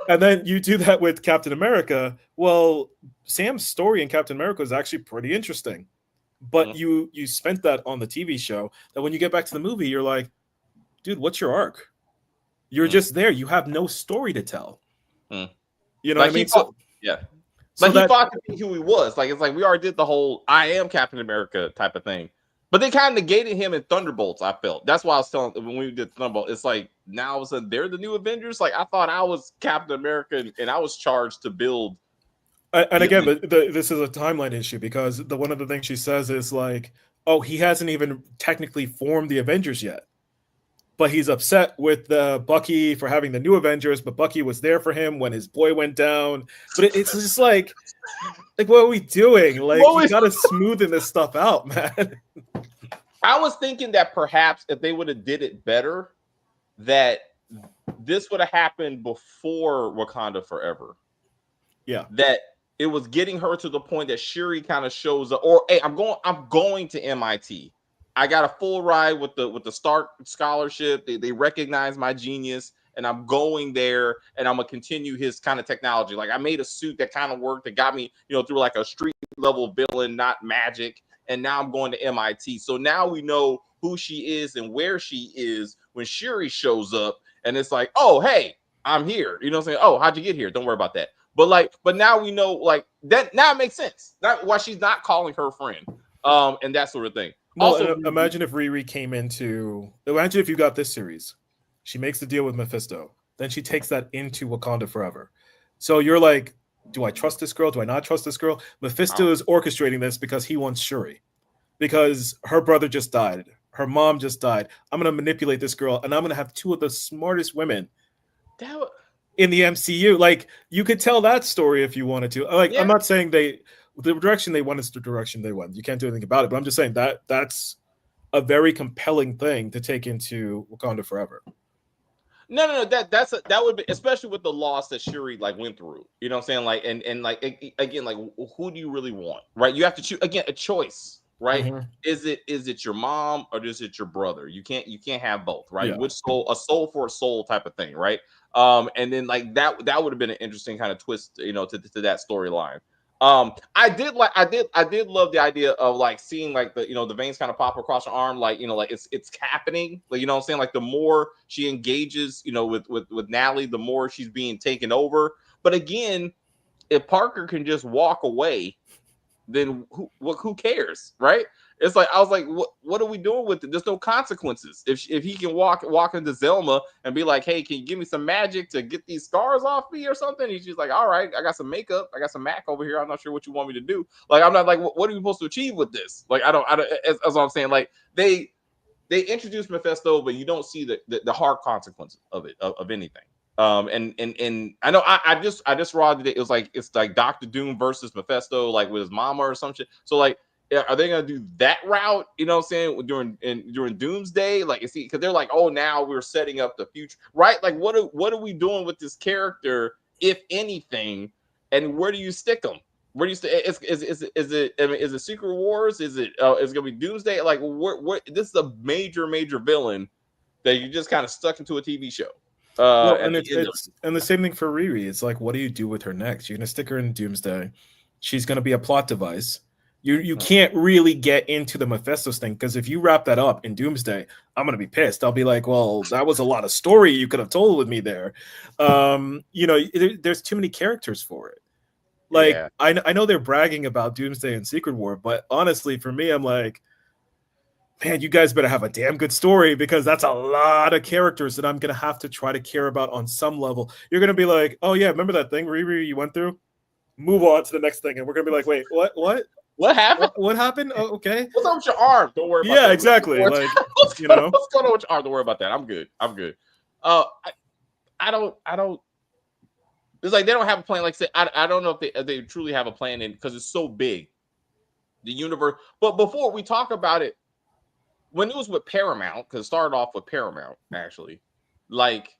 And then you do that with Captain America. Well, Sam's story in Captain America is actually pretty interesting. But you spent that on the TV show, that when you get back to the movie, you're like, dude, what's your arc? You're just there. You have no story to tell. You know what I mean? He fought to be who he was. Like, it's like we already did the whole I am Captain America type of thing. But they kind of negated him in Thunderbolts, I felt. That's why I was telling when we did Thunderbolts, it's like now all of a sudden they're the new Avengers. Like, I thought I was Captain America and I was charged to build. And again, this is a timeline issue, because one of the things she says is like, oh, he hasn't even technically formed the Avengers yet. But he's upset with Bucky for having the new Avengers, but Bucky was there for him when his boy went down. But it's just like what are we doing? Like, you got to smoothen this stuff out, man. I was thinking that perhaps if they would have did it better, that this would have happened before Wakanda Forever. Yeah. That it was getting her to the point that Shuri kind of shows up, or hey, I'm going to MIT. I got a full ride with the Stark scholarship. They recognize my genius, and I'm going there, and I'm gonna continue his kind of technology. Like, I made a suit that kind of worked, that got me, through like a street level villain, not magic. And now I'm going to MIT. So now we know who she is and where she is when Shuri shows up, and it's like, oh, hey, I'm here. You know what I'm saying? Oh, how'd you get here? Don't worry about that. But now we know, like, that now it makes sense. Not why she's not calling her friend, and that sort of thing. No, also, imagine if Riri came into. Imagine if you got this series. She makes the deal with Mephisto. Then she takes that into Wakanda Forever. So you're like, do I trust this girl? Do I not trust this girl? Mephisto is orchestrating this because he wants Shuri. Because her brother just died. Her mom just died. I'm going to manipulate this girl, and I'm going to have two of the smartest women in the MCU. Like, you could tell that story if you wanted to. Like, yeah. I'm not saying the direction they went is the direction they went. You can't do anything about it. But I'm just saying that that's a very compelling thing to take into Wakanda Forever. No. That would be, especially with the loss that Shuri like went through. You know what I'm saying? Like and like again, like who do you really want? Right? You have to choose again a choice. Right? Mhm. Is it your mom or is it your brother? You can't have both. Right? Yeah. Which soul? A soul for a soul type of thing. Right? And then like that would have been an interesting kind of twist. You know, to that storyline. I did love the idea of like seeing like the veins kind of pop across her arm, like like it's happening, like what I'm saying, like the more she engages, with Natalie, the more she's being taken over. But again, if Parker can just walk away, then who cares, right? It's like I was like, what are we doing with it? There's no consequences. If he can walk into Zelma and be like, hey, can you give me some magic to get these scars off me or something? And she's like, all right, I got some makeup, I got some MAC over here. I'm not sure what you want me to do. Like I'm not like, what are we supposed to achieve with this? Like I don't. As what I'm saying, like they introduce Mephisto, but you don't see the hard consequences of it of anything. And I know I just raw today. It's like Doctor Doom versus Mephisto, like with his mama or some shit. So like, are they gonna do that route? You know what I'm saying, during Doomsday? Like, see, because they're like, oh, now we're setting up the future, right? Like, what are we doing with this character, if anything? And where do you stick them? Where do you stay? Is it? I mean, is it Secret Wars? Is it gonna be Doomsday? Like, what? This is a major villain that you just kind of stuck into a TV show. Well, At and the end of it's and the same thing for Riri. It's like, what do you do with her next? You're gonna stick her in Doomsday. She's gonna be a plot device. You it. can't really get into the Mephistos thing, because if you wrap that up in Doomsday, I'm gonna be pissed. I'll be like, well, that was a lot of story you could have told with me there. There's too many characters for it. Like Yeah, I know they're bragging about Doomsday and Secret War, but honestly, for me, I'm like, man, you guys better have a damn good story, because that's a lot of characters that I'm gonna have to try to care about on some level. You're gonna be like, oh yeah, remember that thing, Riri, you went through? Move on to the next thing, and we're gonna be like, wait, what? what happened? What happened? Oh, okay. What's up with your arm? Don't worry about Yeah, that. exactly. Like, What's you going, know, what's going on with your arm? Don't worry about that. I'm good. I don't. It's like they don't have a plan. Like I said, I don't know if they truly have a plan, in because it's so big, the universe. But before we talk about it, when it was with Paramount, because it started off with Paramount, actually, like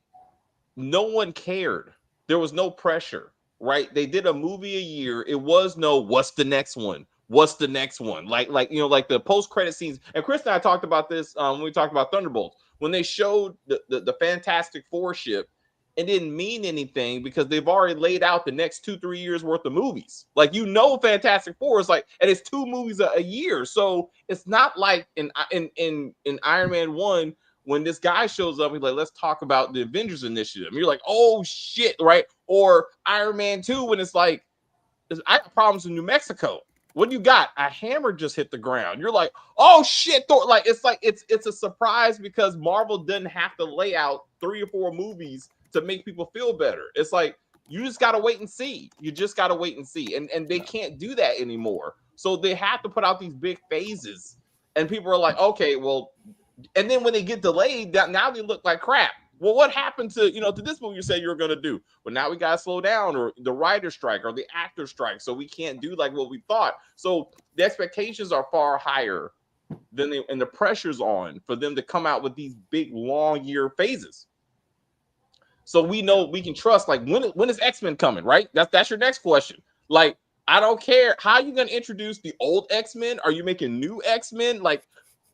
no one cared. There was no pressure, right? They did a movie a year. It was no, what's the next one? What's the next one? Like the post-credit scenes. And Chris and I talked about this when we talked about Thunderbolts. When they showed the Fantastic Four ship, it didn't mean anything because they've already laid out the next 2-3 years worth of movies. Like, Fantastic Four is like, and it's 2 movies a year. So it's not like in Iron Man 1, when this guy shows up, he's like, let's talk about the Avengers Initiative. And you're like, oh shit, right? Or Iron Man 2, when it's like, I got problems in New Mexico. What do you got? A hammer just hit the ground. You're like, oh shit, Thor. Like it's a surprise, because Marvel doesn't have to lay out 3 or 4 movies to make people feel better. It's like, you just gotta wait and see. You just gotta wait and see. And they can't do that anymore. So they have to put out these big phases. And people are like, okay, well, and then when they get delayed, now they look like crap. Well, what happened to this movie you said you were gonna do? Well, now we gotta slow down, or the writer strike, or the actor strike, so we can't do like what we thought. So the expectations are far higher and the pressure's on for them to come out with these big long year phases. So we know we can trust. Like, when is X-Men coming? Right? That's your next question. Like, I don't care how you gonna introduce the old X-Men. Are you making new X-Men? Like,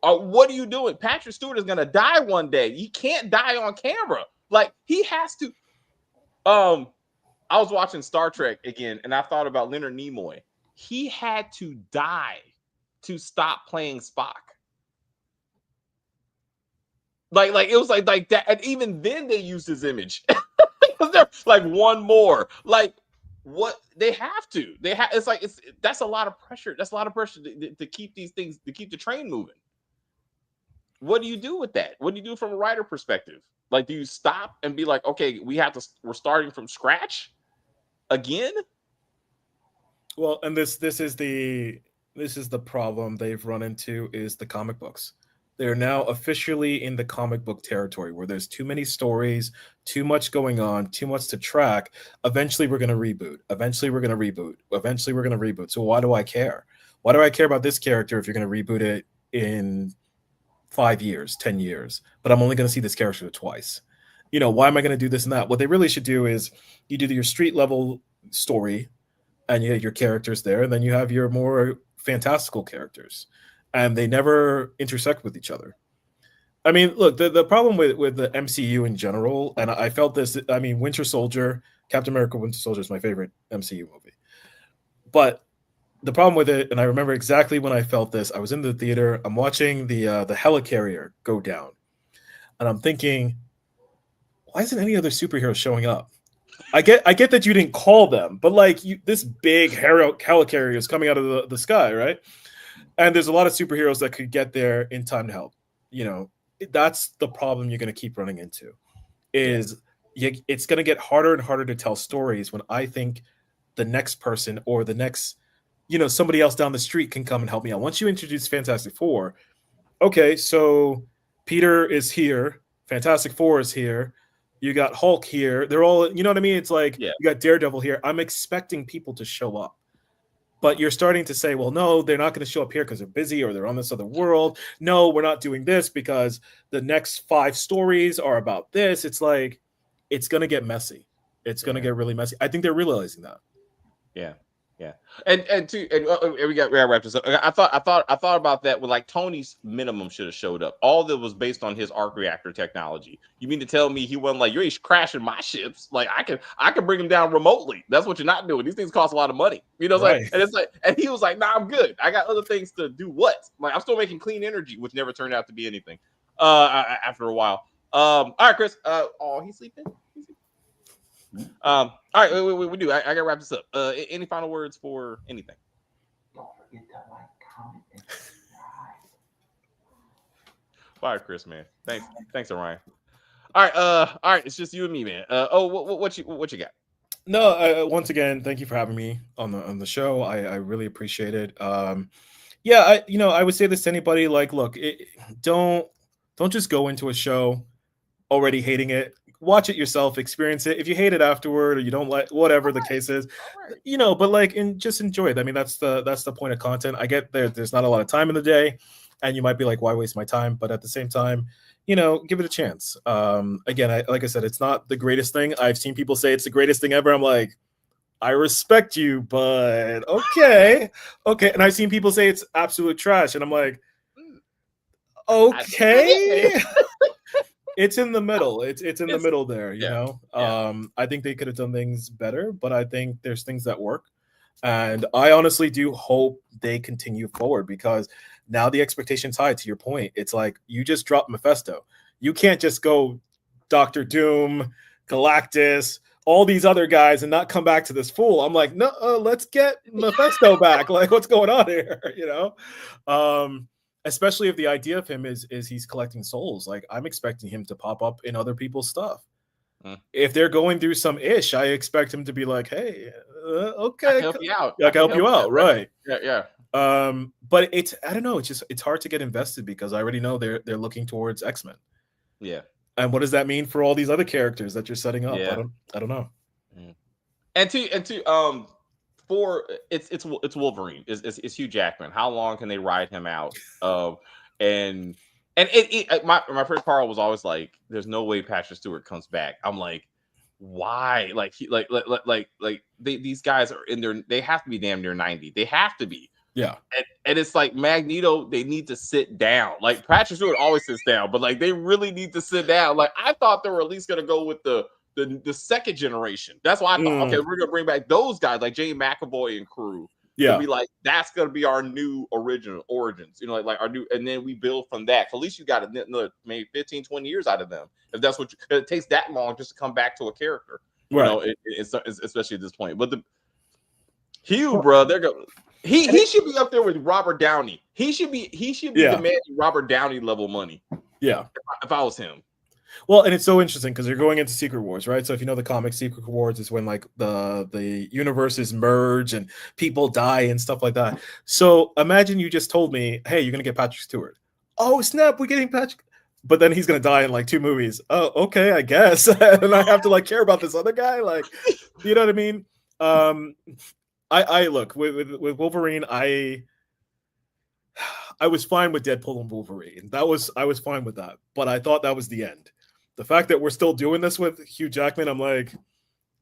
what are you doing? Patrick Stewart is gonna die one day. He can't die on camera. Like, he has to. I was watching Star Trek again, and I thought about Leonard Nimoy. He had to die to stop playing Spock. Like it was like that, and even then they used his image. They're like, one more. Like, what they have to. That's a lot of pressure. That's a lot of pressure to keep these things, to keep the train moving. What do you do with that? What do you do from a writer perspective? Like, do you stop and be like, okay, we're starting from scratch again? well, and this is the problem they've run into, is the comic books. They're now officially in the comic book territory where there's too many stories, too much going on, too much to track. Eventually, we're going to reboot. Eventually, we're going to reboot. Eventually, we're going to reboot. So, why do I care? Why do I care about this character if you're going to reboot it in 5 years, 10 years? But I'm only going to see this character twice. Why am I going to do this and that? What they really should do is you do your street level story and you have your characters there, and then you have your more fantastical characters, and they never intersect with each other. I mean, look, the problem with the MCU in general, and I felt this. I mean, Winter Soldier, Captain America: Winter Soldier is my favorite MCU movie, but the problem with it, and I remember exactly when I felt this. I was in the theater. I'm watching the helicarrier go down, and I'm thinking, why isn't any other superhero showing up? I get that you didn't call them, but like this big helicarrier is coming out of the sky, right? And there's a lot of superheroes that could get there in time to help. That's the problem you're going to keep running into. It's going to get harder and harder to tell stories when I think the next person or the next, somebody else down the street can come and help me out. Once you introduce Fantastic Four, okay, so Peter is here, Fantastic Four is here. You got Hulk here. They're all, you know what I mean? It's like you got Daredevil here. I'm expecting people to show up. But you're starting to say, well, no, they're not going to show up here because they're busy or they're on this other world. No, we're not doing this because the next 5 stories are about this. It's like, it's going to get messy. It's going to get really messy. I think they're realizing that. Yeah. Yeah, and we got to wrap this up. I thought about that with like Tony's minimum should have showed up. All that was based on his arc reactor technology. You mean to tell me he wasn't like, you ain't crashing my ships? Like I can bring him down remotely. That's what you're not doing. These things cost a lot of money. Right. And it's like, and he was like, nah, I'm good. I got other things to do. What? Like I'm still making clean energy, which never turned out to be anything. After a while. All right, Chris. He's sleeping. All right, we do. I gotta wrap this up. Any final words for anything? Don't forget to like, comment, and subscribe. Bye, Chris, man. Thanks, Orion. All right. It's just you and me, man. What you got? No, once again, thank you for having me on the show. I really appreciate it. I would say this to anybody. Like, look, don't just go into a show already hating it. Watch it yourself, experience it. If you hate it afterward or you don't like whatever the case is, but like just enjoy it. I mean, that's the point of content. I get there's not a lot of time in the day, and you might be like, why waste my time? But at the same time, give it a chance. Again, like I said, it's not the greatest thing. I've seen people say it's the greatest thing ever. I'm like, I respect you, but okay. And I've seen people say it's absolute trash, and I'm like, okay. It's in the middle. It's in the middle there, you know. I think they could have done things better, but I think there's things that work. And I honestly do hope they continue forward because now the expectation's high, to your point. It's like you just dropped Mephisto. You can't just go Doctor Doom, Galactus, all these other guys and not come back to this fool. I'm like, no, let's get Mephisto back. Like, what's going on here? Especially if the idea of him is he's collecting souls. Like, I'm expecting him to pop up in other people's stuff. If they're going through some ish, I expect him to be like, hey, okay, I can help you out. I can help you out, right? Yeah. But I don't know. It's hard to get invested because I already know they're looking towards X-Men. Yeah. And what does that mean for all these other characters that you're setting up? Yeah. I don't know. And it's Wolverine. It's Hugh Jackman. How long can they ride him out? And my first part was always like, there's no way Patrick Stewart comes back. I'm like, why? Like these guys are they have to be damn near 90. They have to be. Yeah. And it's like Magneto, they need to sit down. Like Patrick Stewart always sits down, but like they really need to sit down. Like I thought they were at least gonna go with the second generation. That's why I thought, okay, we're gonna bring back those guys like Jay McAvoy and crew. Yeah, to be like, that's gonna be our new original origins, like our new, and then we build from that. At least you got another maybe 15, 20 years out of them. If that's what it takes that long just to come back to a character, right? Especially at this point. But the Hugh, bro, they're going. He should be up there with Robert Downey. He should be demanding Robert Downey level money. Yeah, if I was him. Well, and it's so interesting because they're going into Secret Wars, right? So if you know the comic, Secret Wars is when like the universes merge and people die and stuff like that. So imagine you just told me, hey, you're gonna get Patrick Stewart. oh snap, we're getting Patrick. But then he's gonna die in like 2 movies. Oh, okay, I guess. And I have to like care about this other guy. Like, you know what I mean? I look with Wolverine. I was fine with Deadpool and Wolverine. I was fine with that. But I thought that was the end. The fact that we're still doing this with Hugh Jackman, I'm like,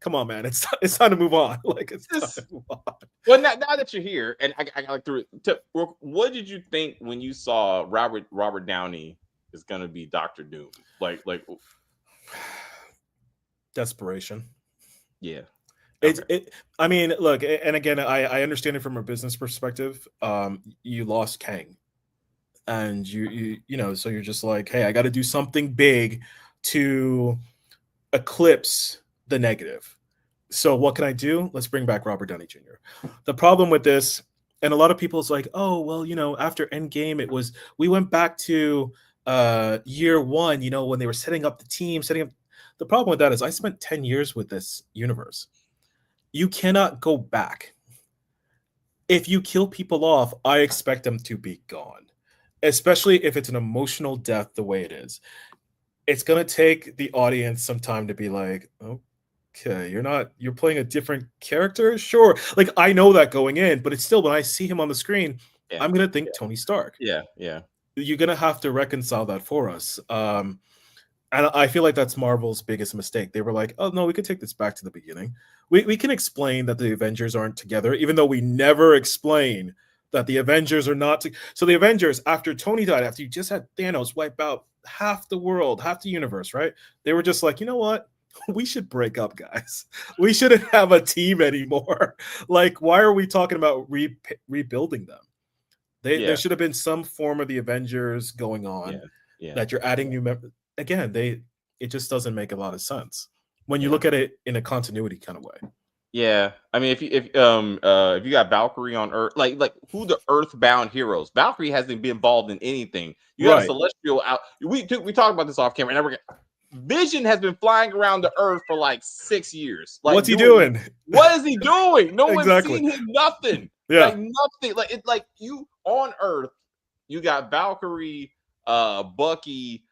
come on, man, it's time to move on. Like, it's time to move on. Well, now that you're here, and I got through it. What did you think when you saw Robert Downey is going to be Doctor Doom? Like desperation. Yeah. I mean, look, and again, I understand it from a business perspective. You lost Kang, and you know, so you're just like, hey, I got to do something big to eclipse the negative. So what can I do? Let's bring back Robert Downey Jr. The problem with this, and a lot of people's like, oh, well, you know, after Endgame, we went back to year 1, you know, when they were setting up the team, the problem with that is I spent 10 years with this universe. You cannot go back. If you kill people off, I expect them to be gone, especially if it's an emotional death the way it is. It's going to take the audience some time to be like, okay, you're playing a different character? Sure. Like, I know that going in, but it's still, when I see him on the screen, I'm going to think Tony Stark. Yeah. You're going to have to reconcile that for us. And I feel like that's Marvel's biggest mistake. They were like, oh, no, we could take this back to the beginning. We can explain that the Avengers aren't together, even though we never explain that the Avengers are not. So the Avengers, after Tony died, after you just had Thanos wipe out half the world, half the universe, right? They were just like, you know what? We should break up, guys. We shouldn't have a team anymore. Like, why are we talking about rebuilding them? There should have been some form of the Avengers going on that you're adding new members. Again, it just doesn't make a lot of sense when you look at it in a continuity kind of way. Yeah, I mean, if you got Valkyrie on Earth, like who the Earthbound heroes? Valkyrie hasn't been involved in anything. You have Celestial out. We talked about this off camera. And Vision has been flying around the Earth for like 6 years. Like, what's he doing? What is he doing? No one's seen him. Nothing. Yeah, like nothing. Like it's like you on Earth. You got Valkyrie, Bucky.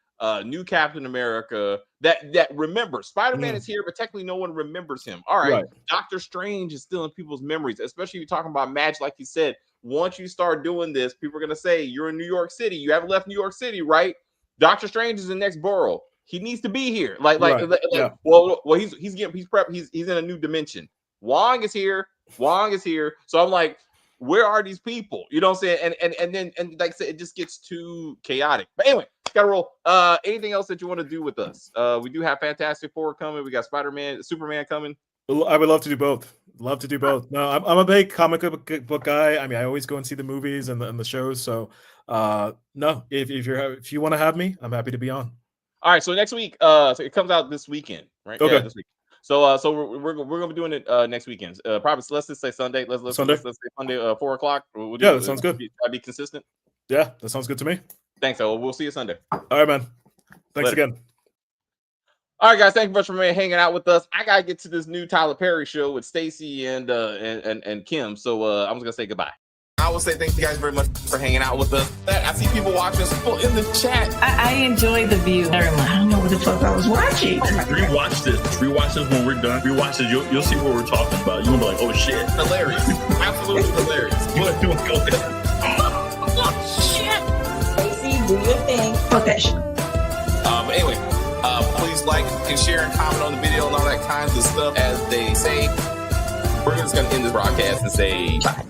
New Captain America that remembers Spider-Man is here, but technically no one remembers him. All right. Doctor Strange is still in people's memories, especially if you're talking about magic. Like you said, once you start doing this, people are gonna say you're in New York City. You haven't left New York City, right? Doctor Strange is the next borough. He needs to be here. Well, he's prepped. He's in a new dimension. Wong is here. So I'm like, where are these people? You know what I'm saying? And then like I said, it just gets too chaotic. But anyway, gotta roll. Anything else that you want to do with us? We do have Fantastic Four coming. We got Superman coming. I would love to do both. No, I'm a big comic book guy. I mean, I always go and see the movies and the shows. So no, if you want to have me, I'm happy to be on. All right. So next week, so it comes out this weekend, right? Okay. Yeah, this week. So we're gonna be doing it next weekend. Probably let's just say Sunday. Let's say Sunday 4:00. That sounds good. I'd be consistent. Yeah, that sounds good to me. Thanks. So we'll see you Sunday. All right, man. Thanks again. All right, guys. Thank you much for hanging out with us. I gotta get to this new Tyler Perry show with Stacy and Kim. So I'm just gonna say goodbye. I will say thank you guys very much for hanging out with us. I see people watching, people in the chat. I enjoy The View. I don't know what the fuck I was watching. Rewatch this when we're done. Rewatch this. You'll see what we're talking about. You'll be like, oh shit. Hilarious. Absolutely hilarious. But go ahead. Oh shit. Stacey, do your thing. Fuck that shit. But anyway, please like and share and comment on the video and all that kinds of stuff. As they say, we're just gonna end this broadcast and say bye.